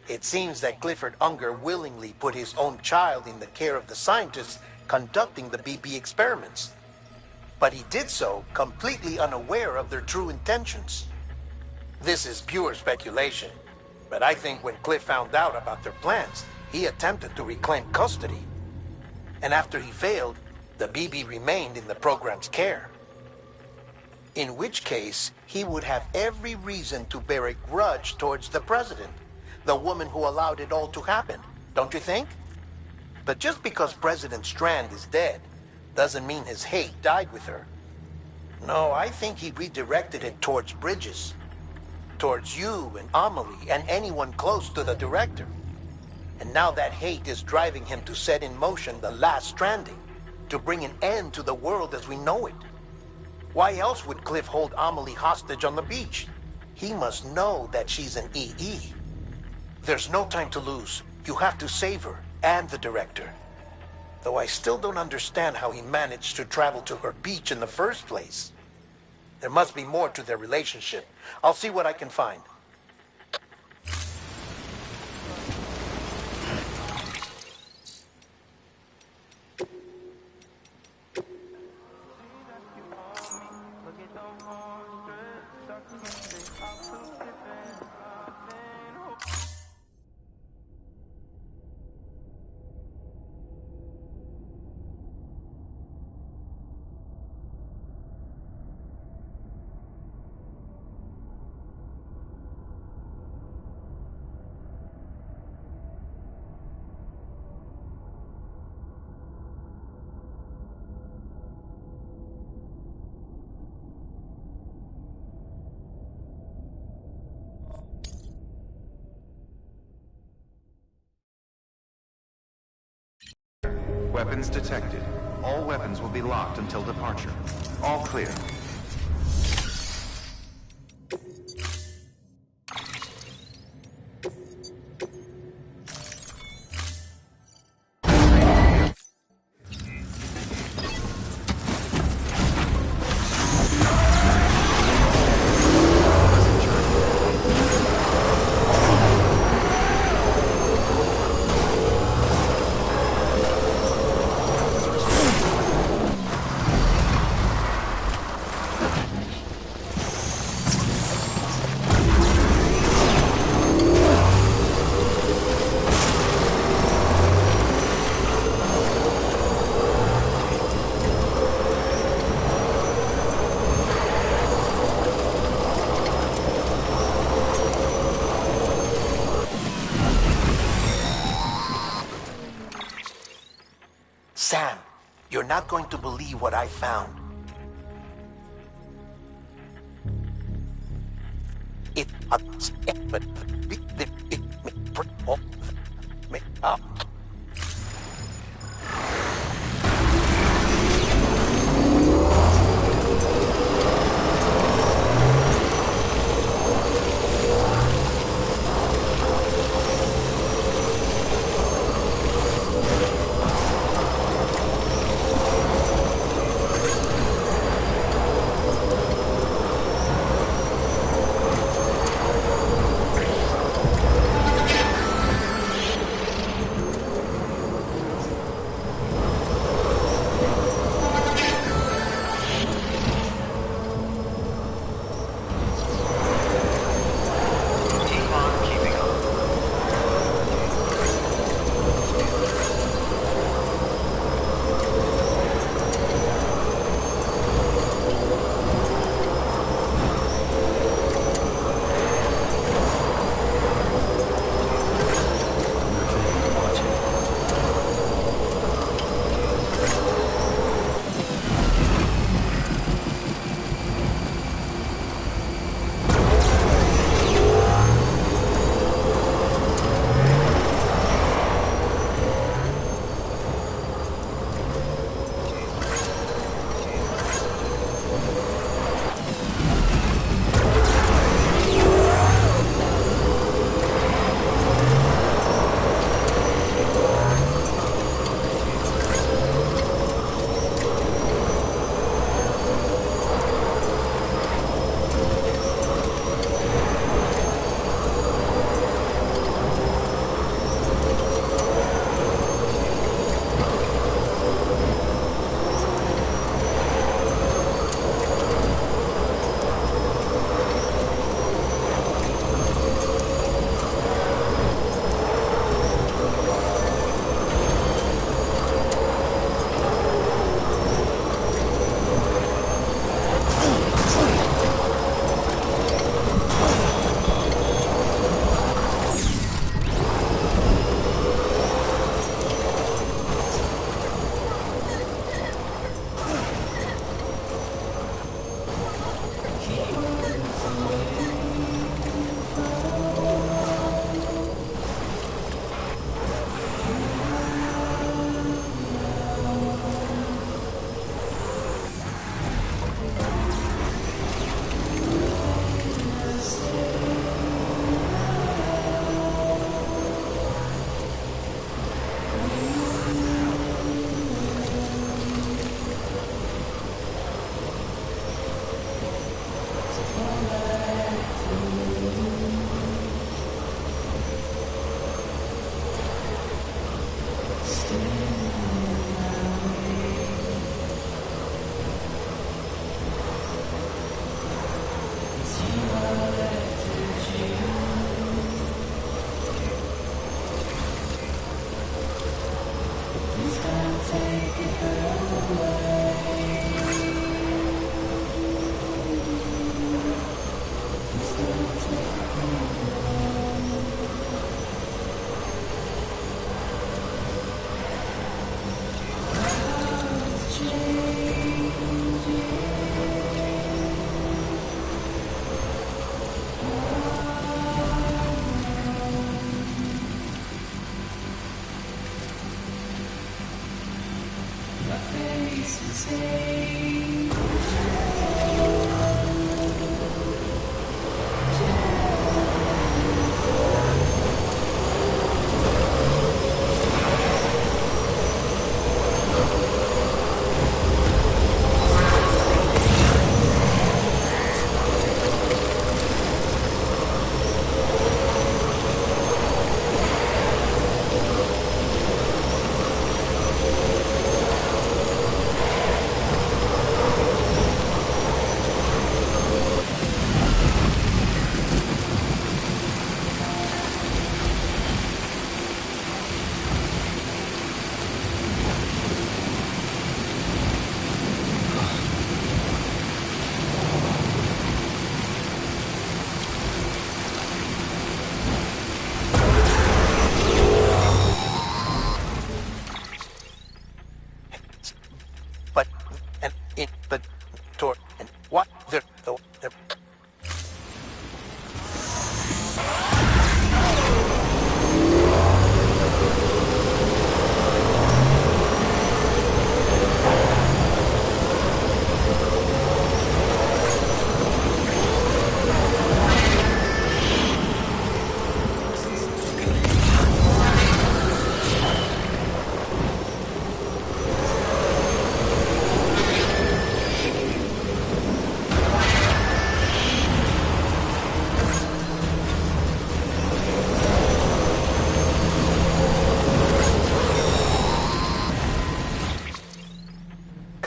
It seems that Clifford Unger willingly put his own child in the care of the scientists conducting the BP experiments. But he did so completely unaware of their true intentions. This is pure speculation, but I think when Cliff found out about their plans, he attempted to reclaim custody. And after he failed, the BB remained in the program's care. In which case, he would have every reason to bear a grudge towards the president, the woman who allowed it all to happen, don't you think? But just because President Strand is dead, doesn't mean his hate died with her. No, I think he redirected it towards Bridges. Towards you and Amelie and anyone close to the director. And now that hate is driving him to set in motion the last stranding, to bring an end to the world as we know it. Why else would Cliff hold Amelie hostage on the beach? He must know that she's an EE. There's no time to lose. You have to save her and the director. Though I still don't understand how he managed to travel to her beach in the first place. There must be more to their relationship. I'll see what I can find. Weapons detected. All weapons will be locked until departure. All clear. Sam, you're not going to believe what I found.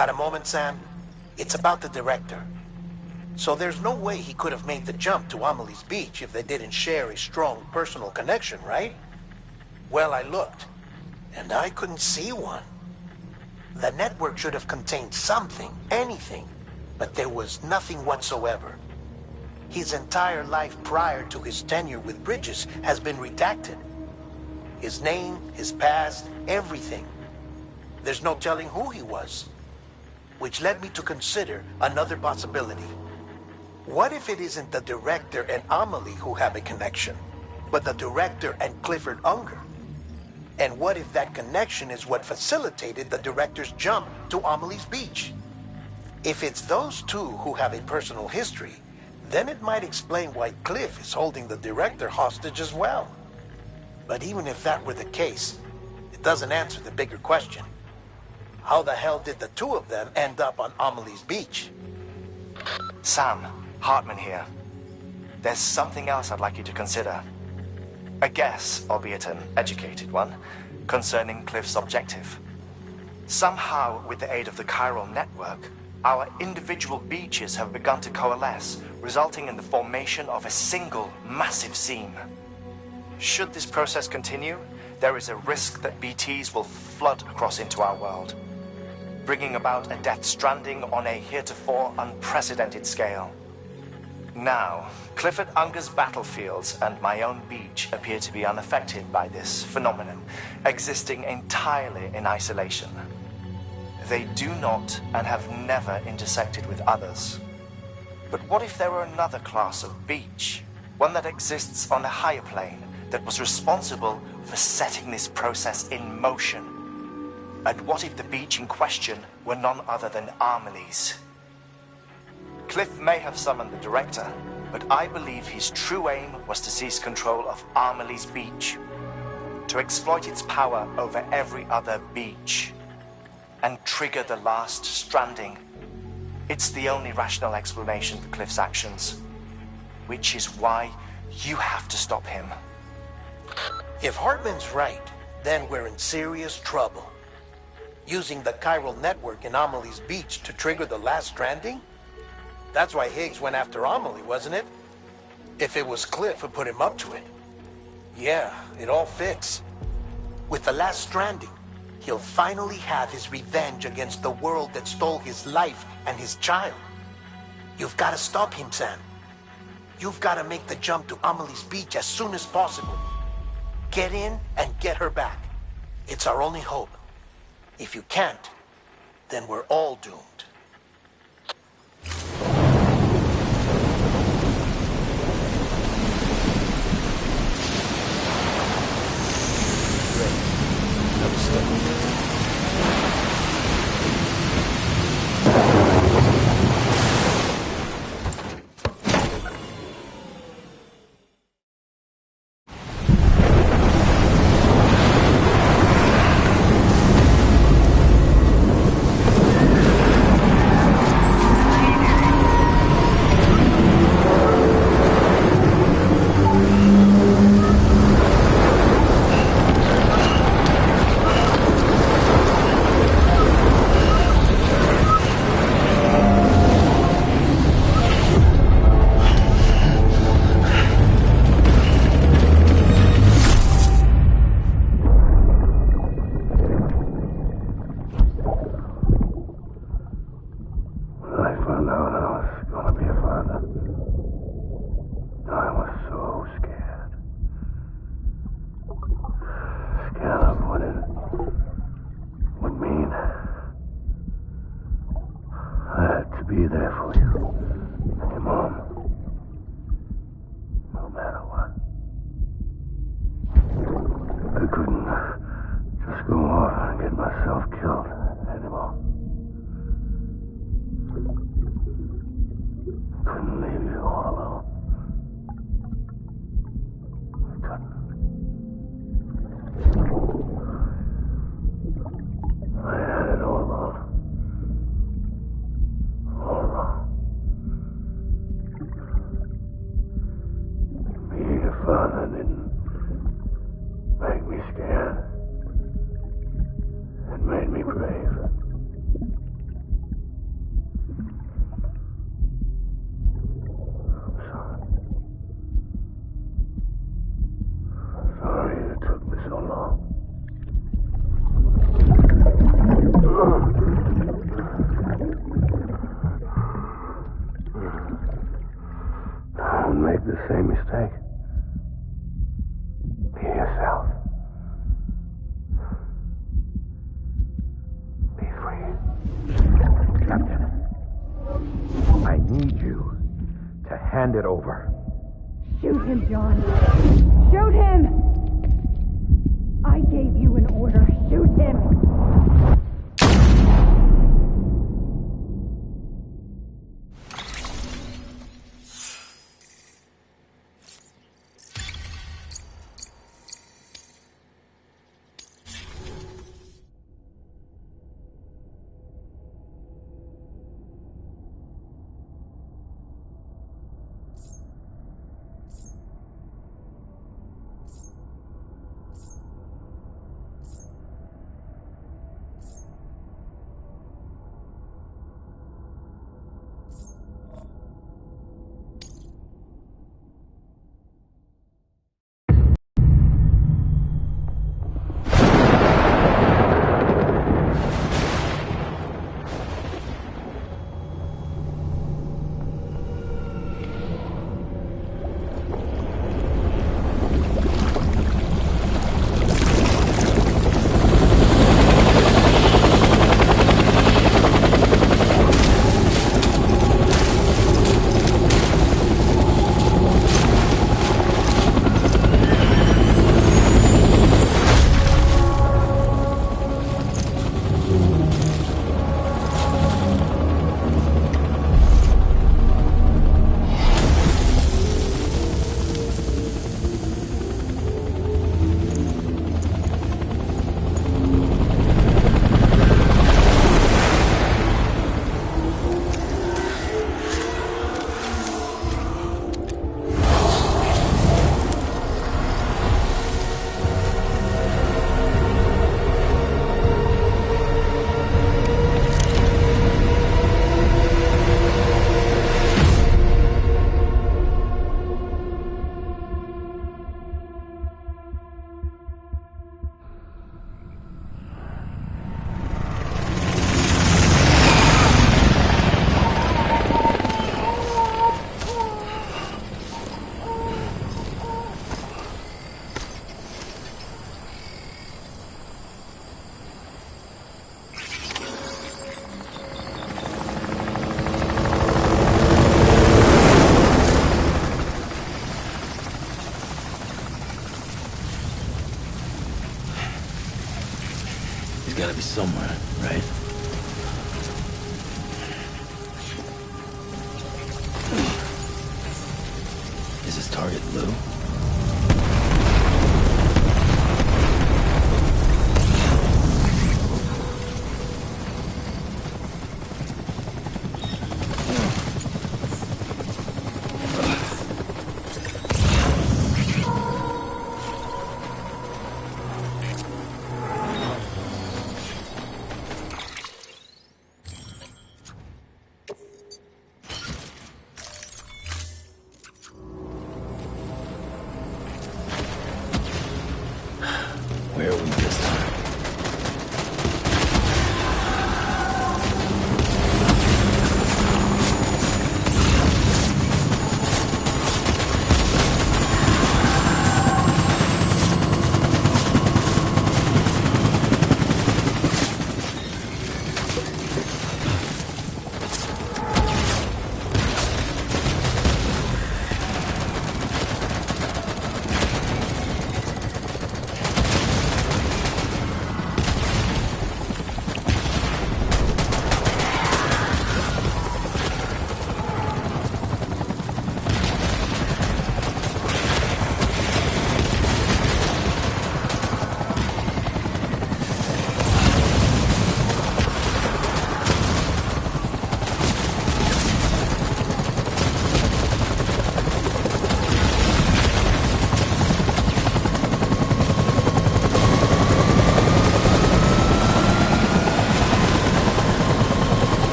Got a moment, Sam? It's about the director. So there's no way he could have made the jump to Amelie's Beach if they didn't share a strong personal connection, right? Well, I looked, and I couldn't see one. The network should have contained something, anything, but there was nothing whatsoever. His entire life prior to his tenure with Bridges has been redacted. His name, his past, everything. There's no telling who he was. Which led me to consider another possibility. What if it isn't the director and Amelie who have a connection, but the director and Clifford Unger? And what if that connection is what facilitated the director's jump to Amelie's Beach? If it's those two who have a personal history, then it might explain why Cliff is holding the director hostage as well. But even if that were the case, it doesn't answer the bigger question. How the hell did the two of them end up on Amelie's Beach? Sam, Hartman here. There's something else I'd like you to consider. A guess, albeit an educated one, concerning Cliff's objective. Somehow, with the aid of the chiral network, our individual beaches have begun to coalesce, resulting in the formation of a single massive seam. Should this process continue, there is a risk that BTs will flood across into our world, bringing about a death stranding on a heretofore unprecedented scale. Now, Clifford Unger's battlefields and my own beach appear to be unaffected by this phenomenon, existing entirely in isolation. They do not and have never intersected with others. But what if there were another class of beach, one that exists on a higher plane, that was responsible for setting this process in motion? And what if the beach in question were none other than Amelie's? Cliff may have summoned the director, but I believe his true aim was to seize control of Amelie's Beach, to exploit its power over every other beach, and trigger the last stranding. It's the only rational explanation for Cliff's actions, which is why you have to stop him. If Hartman's right, then we're in serious trouble. Using the chiral network in Amelie's Beach to trigger the last stranding? That's why Higgs went after Amelie, wasn't it? If it was Cliff who put him up to it. Yeah, it all fits. With the last stranding, he'll finally have his revenge against the world that stole his life and his child. You've got to stop him, Sam. You've got to make the jump to Amelie's Beach as soon as possible. Get in and get her back. It's our only hope. If you can't, then we're all doomed. be there for you. And your mom. No matter what. I couldn't just go off and get myself killed anymore. Couldn't leave you all alone. I couldn't. I had it all wrong. All wrong. Being a father didn't make me scared. It made me brave. I'm sorry. Sorry it took me so long. Don't make the same mistake. Be yourself. Be free. Captain, I need you to hand it over. Shoot him, John. Shoot him! I gave you an order. Shoot him! Gotta be somewhere, right? Is his target Lou?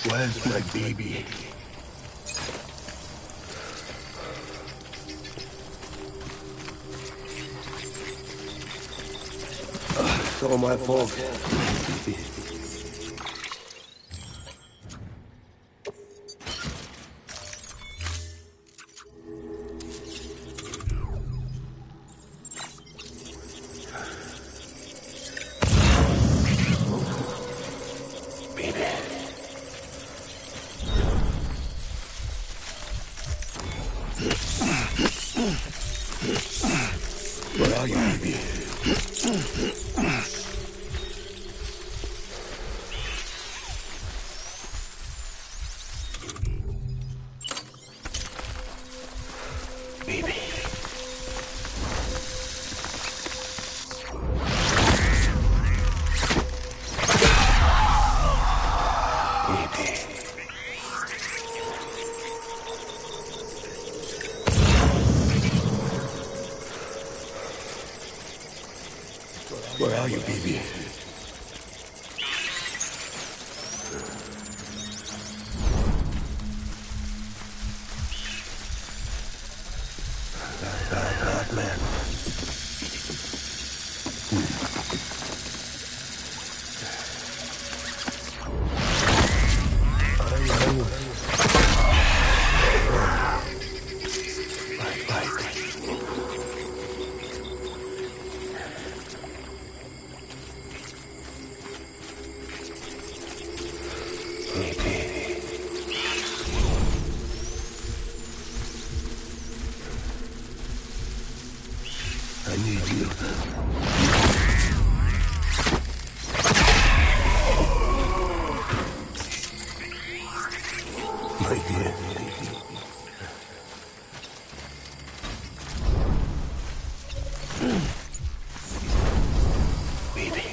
Where's my baby? It's all my fault. Where are you, baby? Baby. Where are you, baby? That man. I need you. My dear. Baby.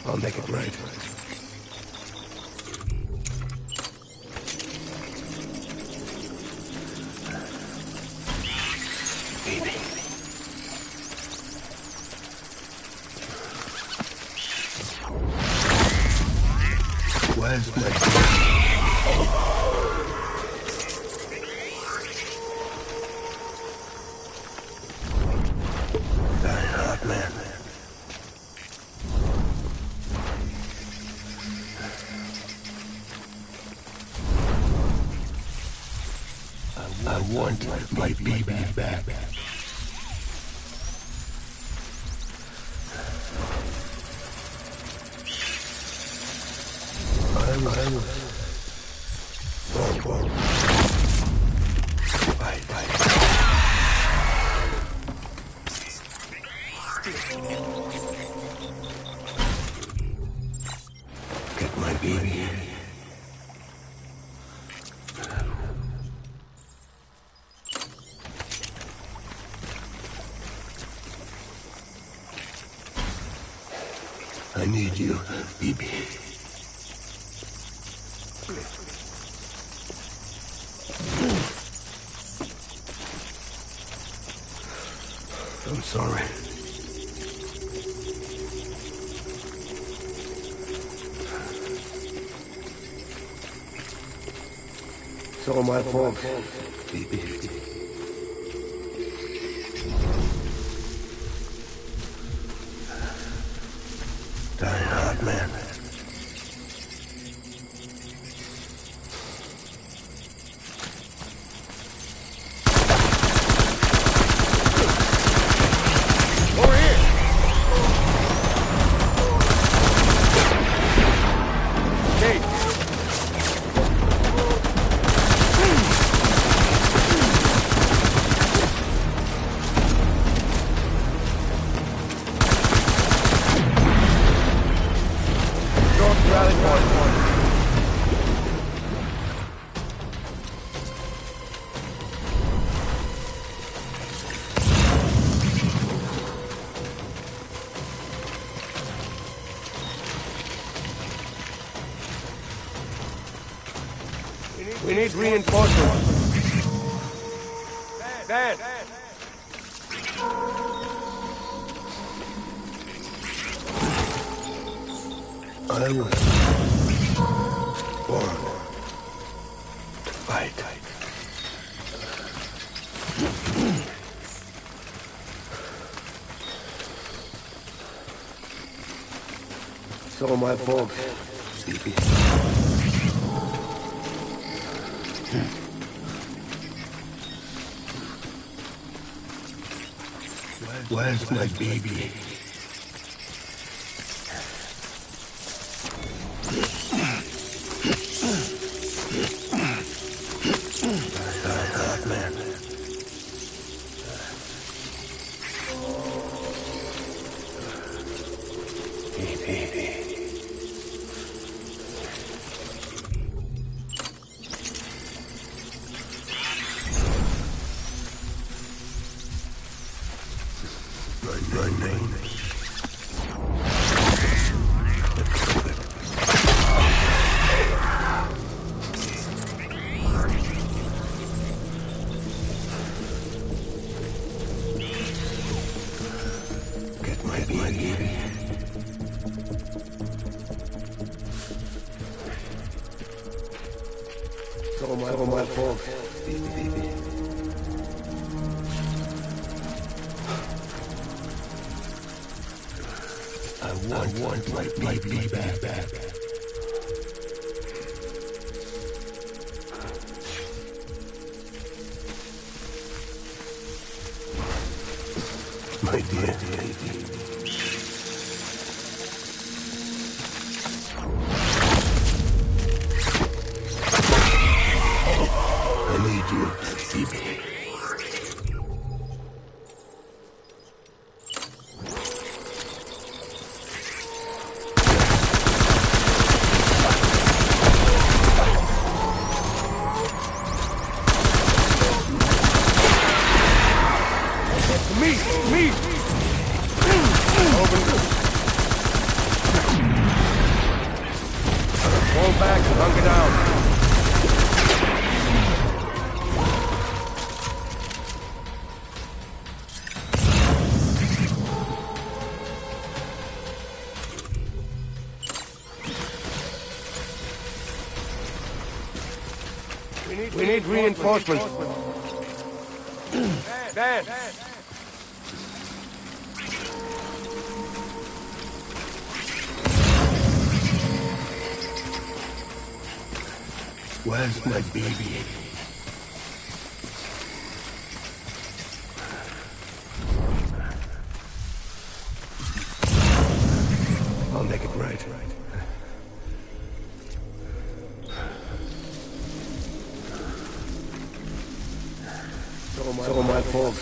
I'll make it right. Baby. Where's my... Die hard, man. I want my baby back. I will. Get my baby. I need you, baby. I'm sorry. It's all my fault, baby. Die hard, man. Over here! Hey! Rally point. We need reinforcements. Dad. I was born to fight. It's all my fault, Sleepy. Where's my baby? Man. My name. Get my baby. It's all my fault, baby. I want my baby back. My dear baby. Bunker down. We need reinforcements. Dan! Where's my baby? I'll make it right. So my fault.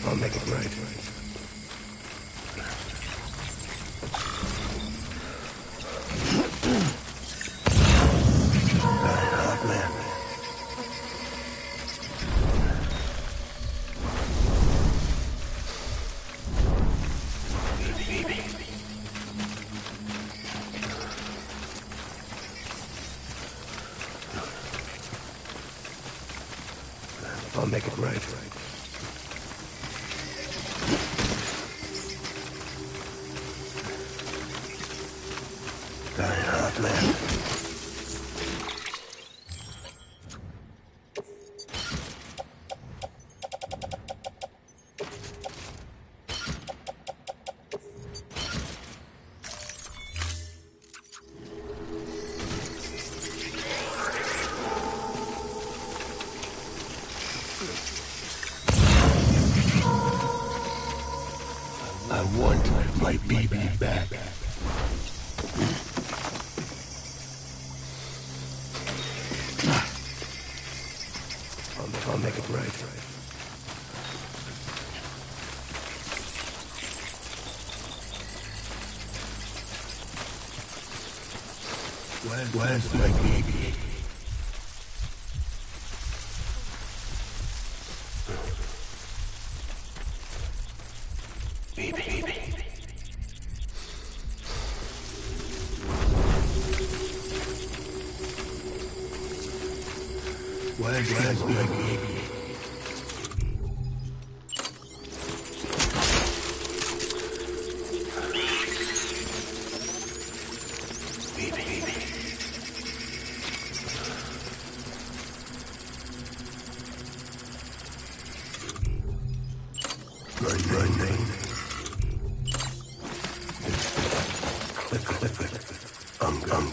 I'll make it right. I'll make it right. Die hard, man. I want my baby back. I'll make it right. Where's my baby? Baby. Where's my baby? My name. Click. I'm gone.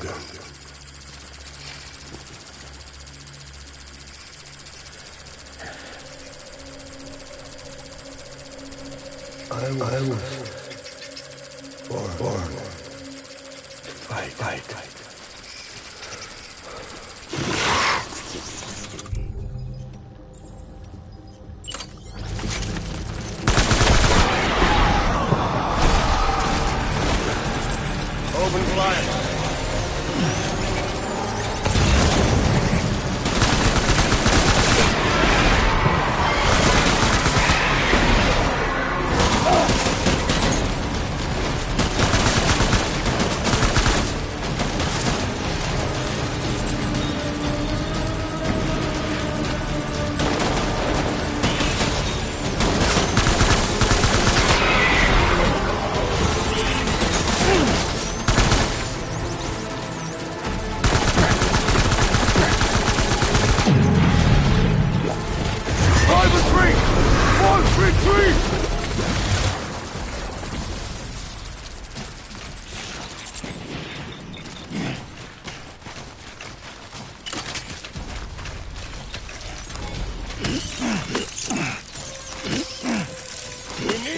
I was born to fight. Open fire.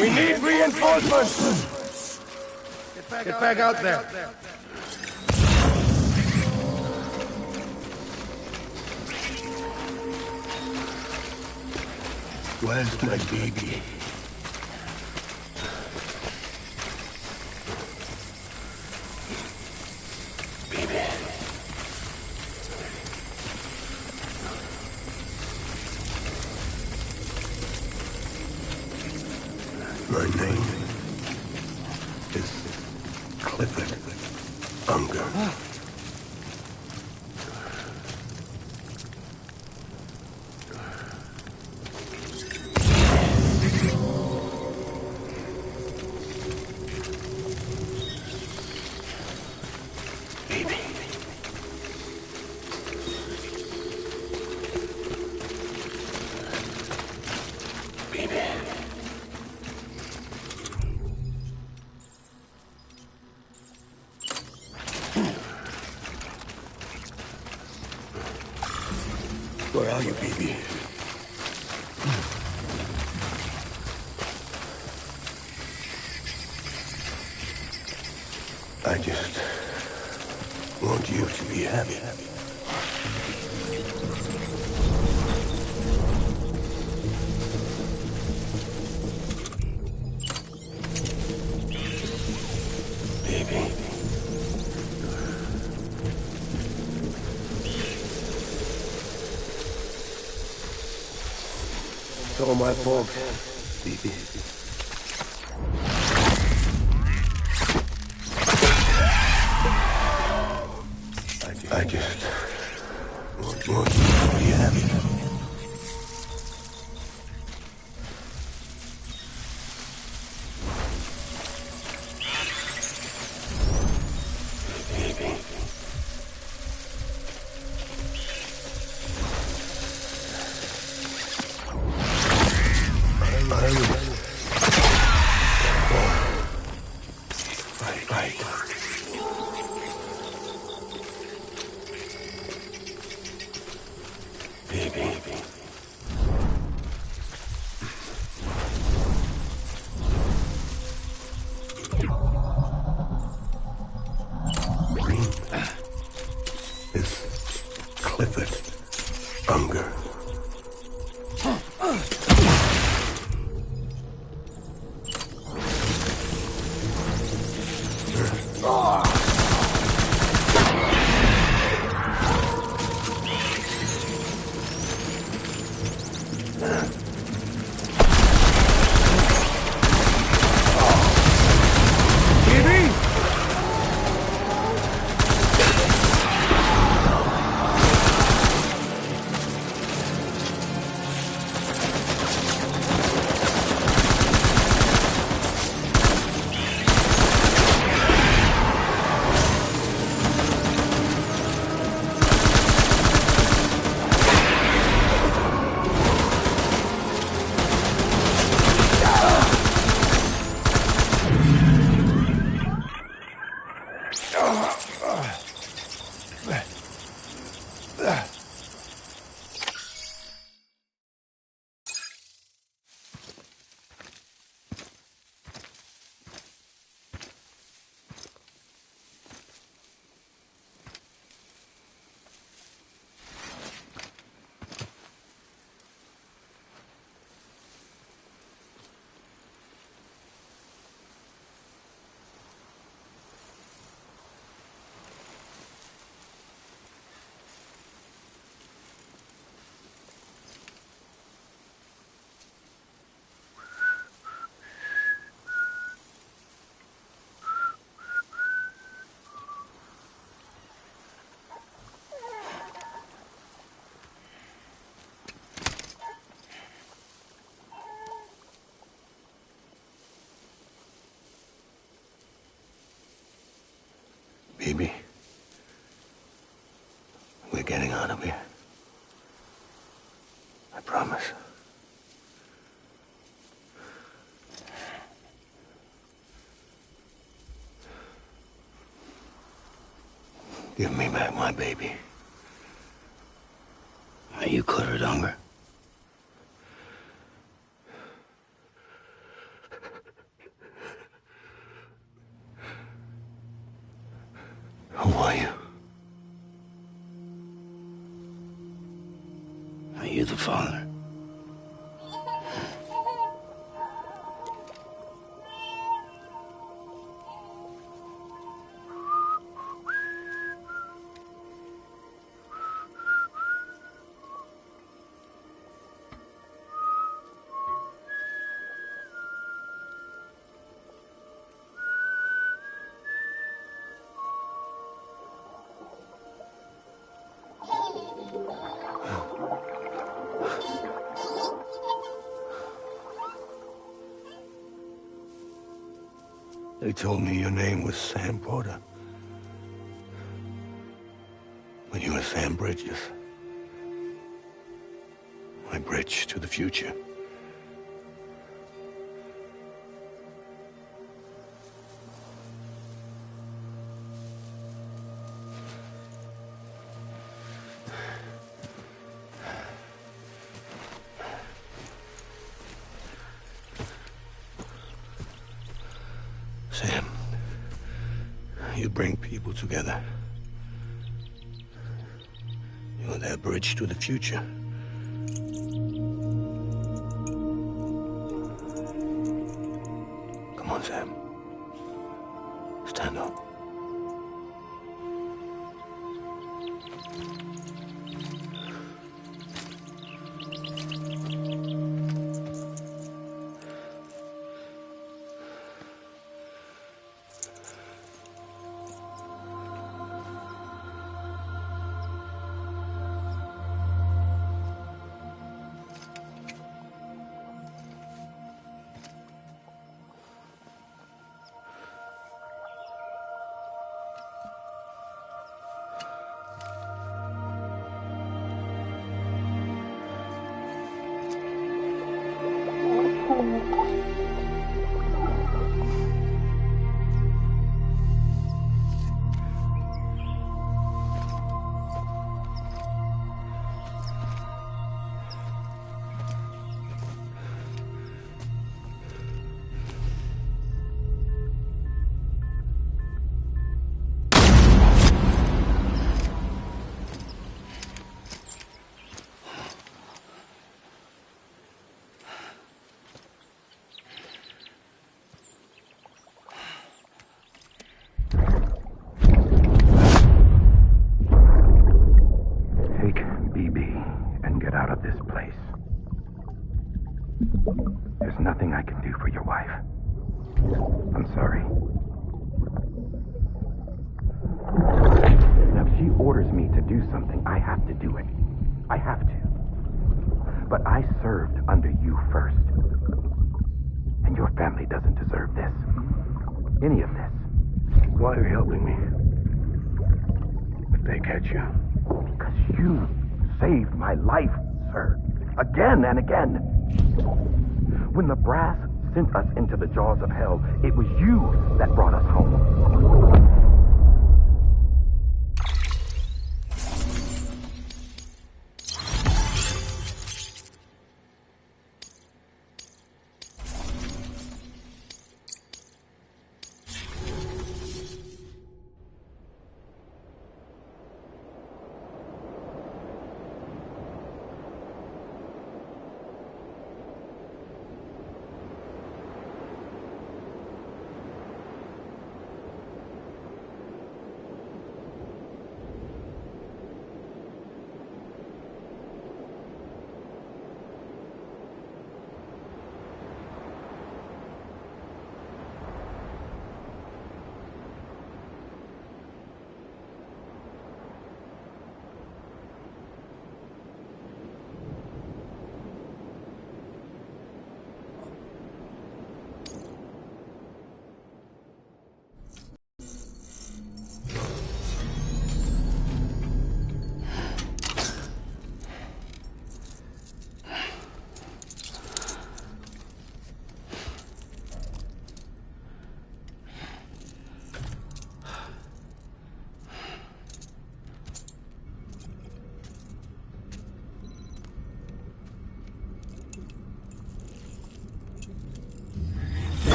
We need reinforcements! Get back out there. Where's my baby? My name is Clifford Unger. Where are you, baby? I just want you to be happy. Baby. It's all my fault, baby. I just want you to be happy. Baby. Fight. Baby. It's Clifford Unger. Baby, we're getting out of here. I promise. Give me back my baby. Are you Clifford Unger? Who are you? Are you the father? They told me your name was Sam Porter. But you were Sam Bridges. My bridge to the future. Sam, you bring people together. You're their bridge to the future. Come on, Sam. Stand up. There's nothing I can do for your wife. I'm sorry. Now, if she orders me to do something, I have to do it. I have to. But I served under you first. And your family doesn't deserve this. Any of this. Why are you helping me? If they catch you. Because you saved my life, sir. Again and again. When the brass sent us into the jaws of hell, it was you that brought us home.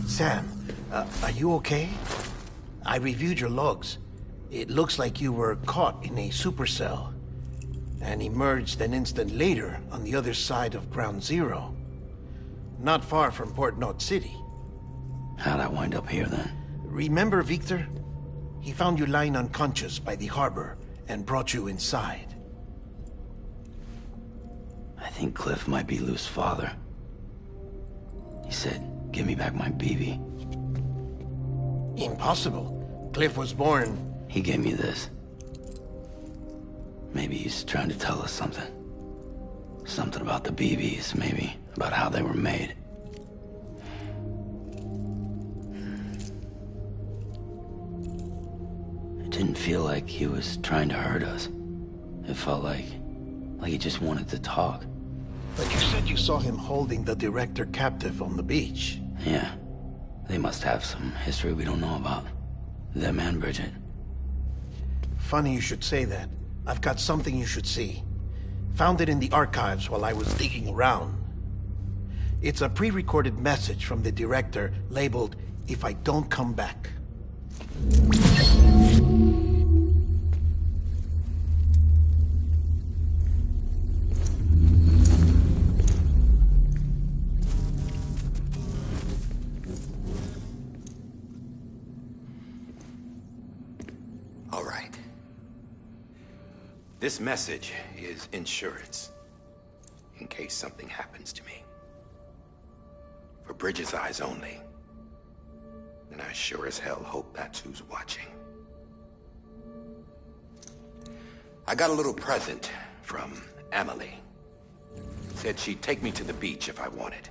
Sam, are you okay? I reviewed your logs. It looks like you were caught in a supercell and emerged an instant later on the other side of Ground Zero. Not far from Port Knot City. How'd I wind up here then? Remember Victor? He found you lying unconscious by the harbor and brought you inside. I think Cliff might be Lou's father. He said, "Give me back my BB." Impossible. Cliff was born... He gave me this. Maybe he's trying to tell us something. Something about the BBs, maybe. About how they were made. feel like he was trying to hurt us. It felt like he just wanted to talk. But you said you saw him holding the director captive on the beach. Yeah. They must have some history we don't know about. Them and Bridget. Funny you should say that. I've got something you should see. Found it in the archives while I was digging around. It's a pre-recorded message from the director labeled, "If I don't come back." All right. This message is insurance, in case something happens to me. For Bridget's eyes only. And I sure as hell hope that's who's watching. I got a little present from Emily. Said she'd take me to the beach if I wanted.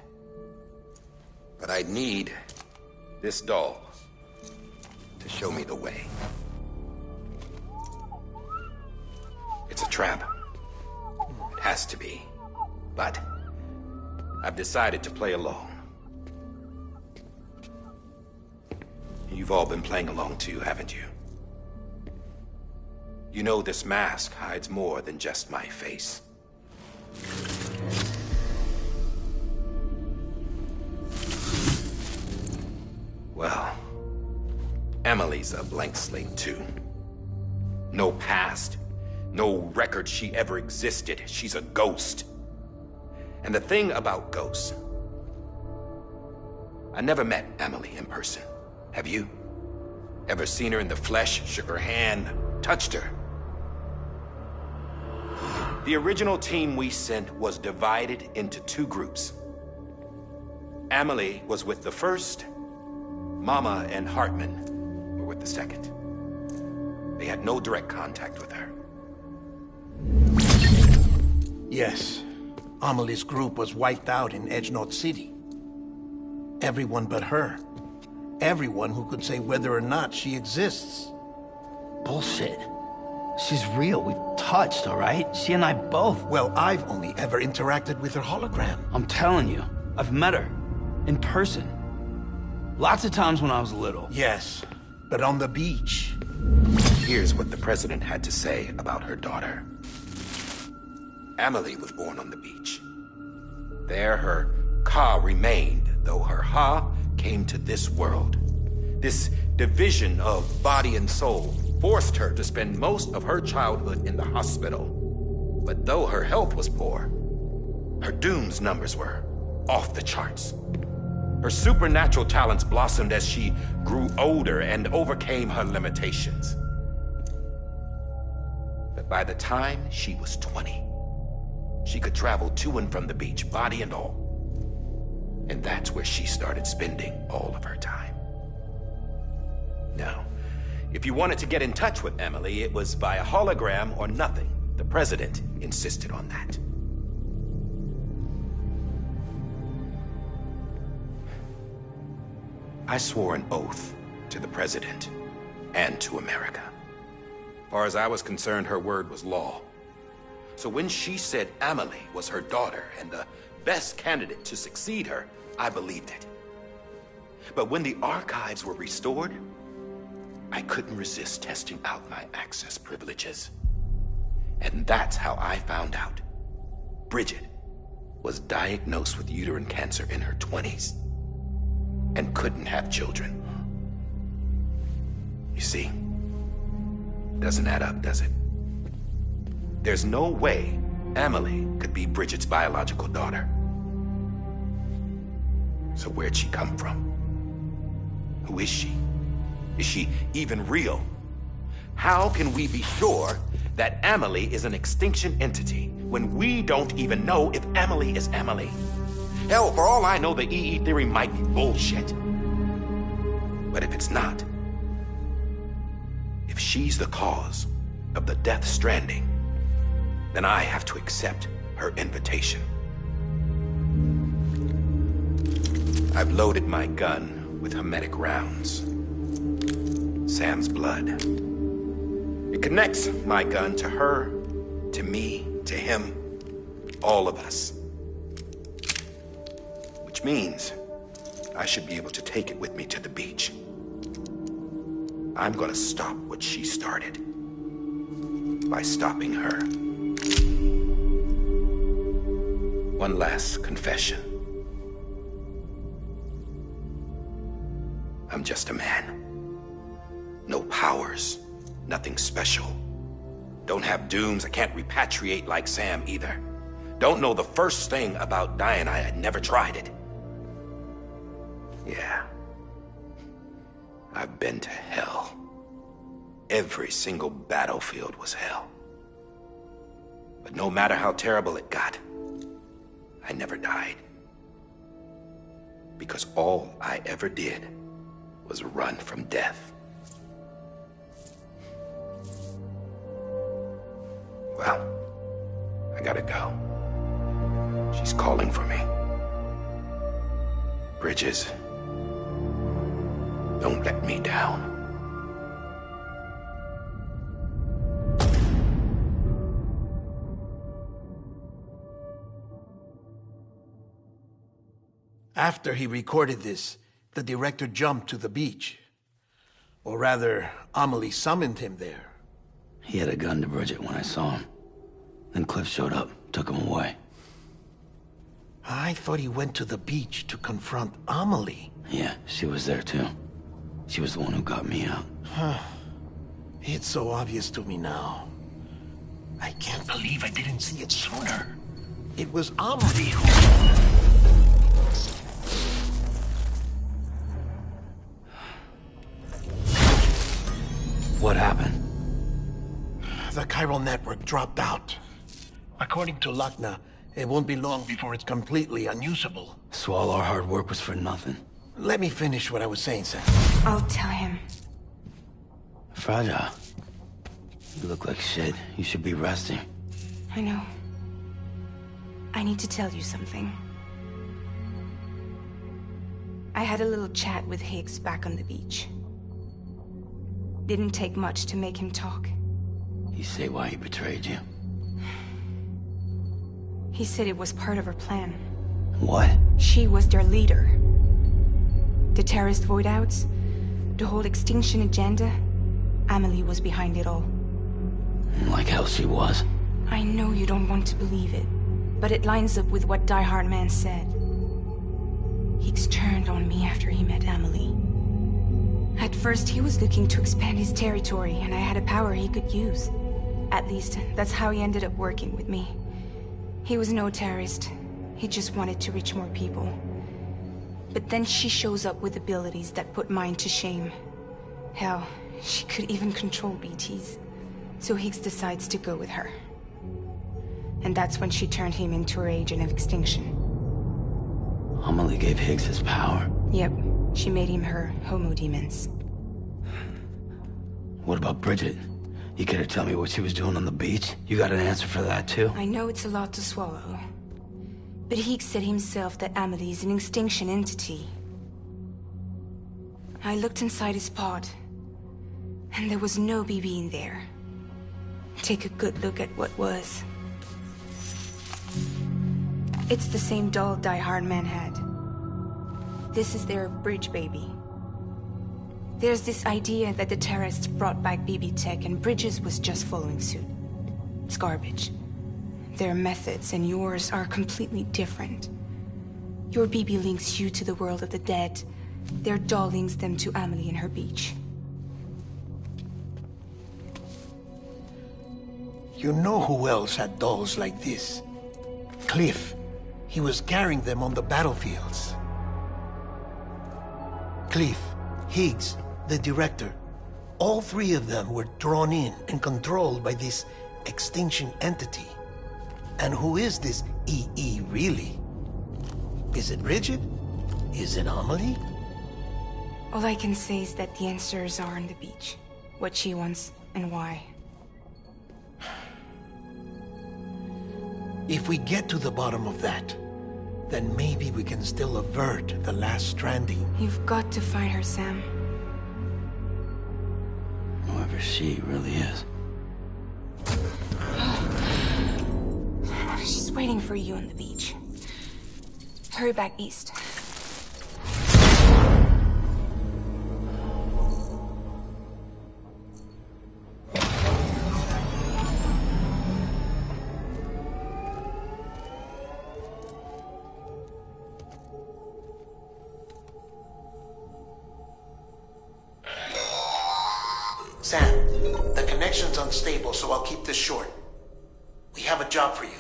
But I'd need this doll to show me the way. It's a trap. It has to be. But I've decided to play along. You've all been playing along too, haven't you? You know this mask hides more than just my face. Well, Emily's a blank slate too. No past, no record she ever existed. She's a ghost. And the thing about ghosts, I never met Emily in person. Have you? Ever seen her in the flesh, shook her hand, touched her? The original team we sent was divided into two groups. Emily was with the first. Mama and Hartman were with the second. They had no direct contact with her. Yes. Amelie's group was wiped out in Edge Knot City. Everyone but her. Everyone who could say whether or not she exists. Bullshit. She's real. We've touched, all right? She and I both. Well, I've only ever interacted with her hologram. I'm telling you, I've met her. In person. Lots of times when I was little. Yes, but on the beach. Here's what the president had to say about her daughter. Emily was born on the beach. There her Ka remained, though her Ha came to this world. This division of body and soul forced her to spend most of her childhood in the hospital. But though her health was poor, her Doom's numbers were off the charts. Her supernatural talents blossomed as she grew older and overcame her limitations. But by the time she was 20, she could travel to and from the beach, body and all. And that's where she started spending all of her time. Now, if you wanted to get in touch with Emily, it was via hologram or nothing. The president insisted on that. I swore an oath to the president and to America. As far as I was concerned, her word was law. So when she said Emily was her daughter and the best candidate to succeed her, I believed it. But when the archives were restored, I couldn't resist testing out my access privileges. And that's how I found out Bridget was diagnosed with uterine cancer in her 20s and couldn't have children. You see, doesn't add up, does it? There's no way Emily could be Bridget's biological daughter. So where'd she come from? Who is she? Is she even real? How can we be sure that Emily is an extinction entity when we don't even know if Emily is Emily? Hell, for all I know, the EE theory might be bullshit. But if it's not, if she's the cause of the Death Stranding, then I have to accept her invitation. I've loaded my gun with hermetic rounds. Sam's blood. It connects my gun to her, to me, to him, all of us. Which means I should be able to take it with me to the beach. I'm gonna stop what she started by stopping her. One last confession. I'm just a man. No powers, nothing special. Don't have dooms, I can't repatriate like Sam either. Don't know the first thing about dying, I had never tried it. Yeah. I've been to hell. Every single battlefield was hell. But no matter how terrible it got, I never died. Because all I ever did was run from death. Well, I gotta go. She's calling for me. Bridges, don't let me down. After he recorded this, the director jumped to the beach. Or rather, Amelie summoned him there. He had a gun to Bridget when I saw him. Then Cliff showed up, took him away. I thought he went to the beach to confront Amelie. Yeah, she was there too. She was the one who got me out. It's so obvious to me now. I can't believe I didn't see it sooner. It was Amelie who... What happened? The chiral network dropped out. According to Lakhna, it won't be long before it's completely unusable. So all our hard work was for nothing. Let me finish what I was saying, Sam. I'll tell him. Fragile. You look like shit. You should be resting. I know. I need to tell you something. I had a little chat with Higgs back on the beach. Didn't take much to make him talk. You say why he betrayed you? He said it was part of her plan. What? She was their leader. The terrorist voidouts, the whole extinction agenda, Amelie was behind it all. Like hell she was. I know you don't want to believe it, but it lines up with what Die Hard Man said. Higgs turned on me after he met Amelie. At first, he was looking to expand his territory, and I had a power he could use. At least, that's how he ended up working with me. He was no terrorist. He just wanted to reach more people. But then she shows up with abilities that put mine to shame. Hell, she could even control BTs. So Higgs decides to go with her. And that's when she turned him into her agent of extinction. Amelie gave Higgs his power? Yep. She made him her homo demons. What about Bridget? You care to tell me what she was doing on the beach? You got an answer for that too? I know it's a lot to swallow. But Higgs said himself that Amelie is an extinction entity. I looked inside his pod, and there was no BB in there. Take a good look at what was. It's the same doll Die Hard Man had. This is their bridge baby. There's this idea that the terrorists brought back BB tech and Bridges was just following suit. It's garbage. Their methods and yours are completely different. Your BB links you to the world of the dead. Their doll links them to Amelie and her beach. You know who else had dolls like this? Cliff. He was carrying them on the battlefields. Cliff, Higgs, the director, all three of them were drawn in and controlled by this extinction entity. And who is this EE really? Is it Bridget? Is it Amelie? All I can say is that the answers are on the beach. What she wants and why. If we get to the bottom of that, then maybe we can still avert the last stranding. You've got to find her, Sam. Whoever she really is. waiting for you on the beach. Hurry back east. Sam, the connection's unstable, so I'll keep this short. We have a job for you.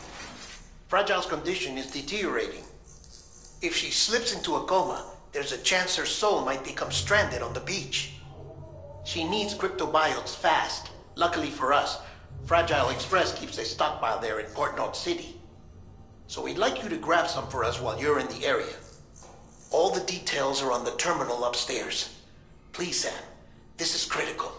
Fragile's condition is deteriorating. If she slips into a coma, there's a chance her soul might become stranded on the beach. She needs cryptobiotes fast. Luckily for us, Fragile Express keeps a stockpile there in Port North City. So we'd like you to grab some for us while you're in the area. All the details are on the terminal upstairs. Please, Sam, this is critical.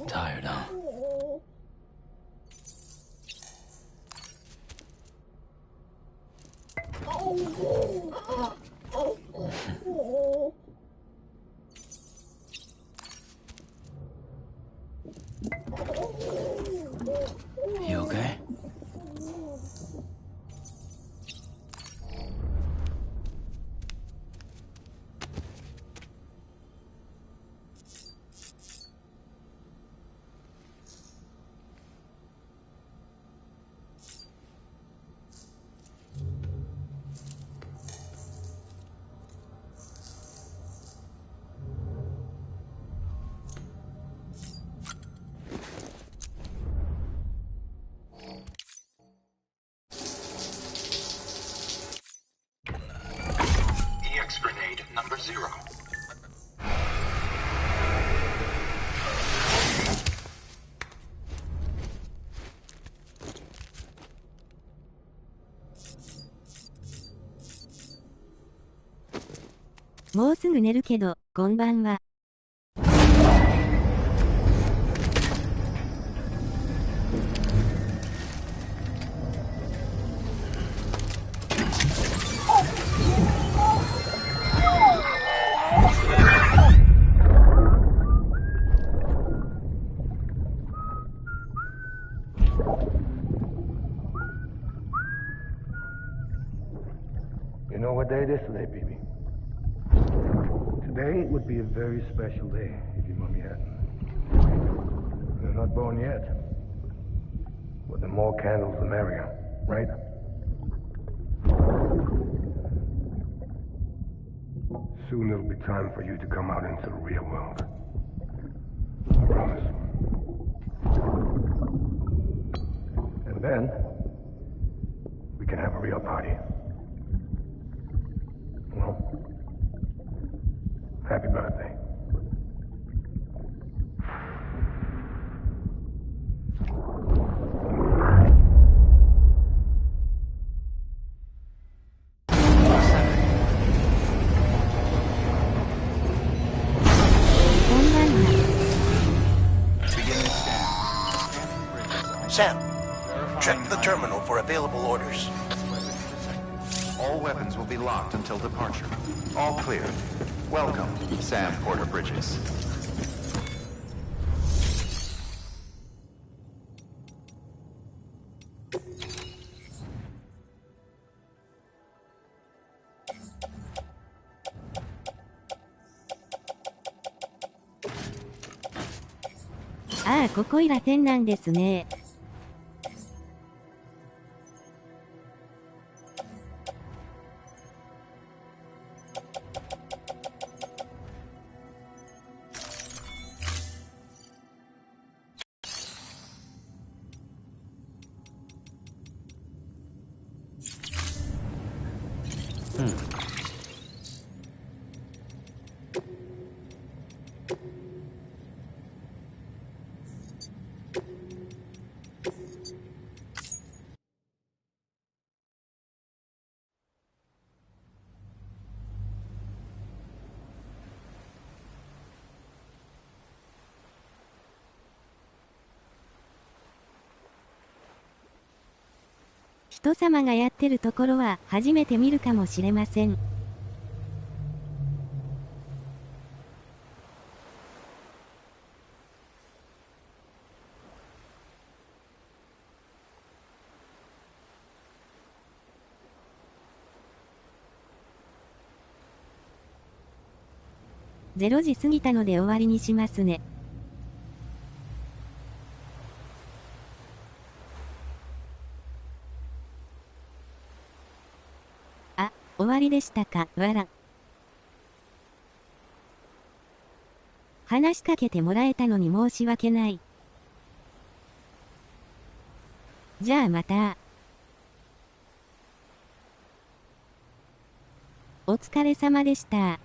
Tired, huh? You okay? Grenade number 0.もうすぐ寝るけど、こんばんは。You know what day it is today, baby? Today would be a very special day if your mommy hadn't. You're not born yet. But the more candles, the merrier, right? Soon it'll be time for you to come out into the real world. I promise. And then, we can have a real party. Well, happy birthday. Sam, check the terminal for available orders. All weapons will be locked until departure. All clear. Welcome, Sam Porter Bridges.ああ、ここいら点なんですね。人様がやってるところは初めて見るかもしれません。0時過ぎたので終わりにしますね。あ、終わりでしたか、わら。話しかけてもらえたのに申し訳ない。じゃあまた。お疲れ様でした。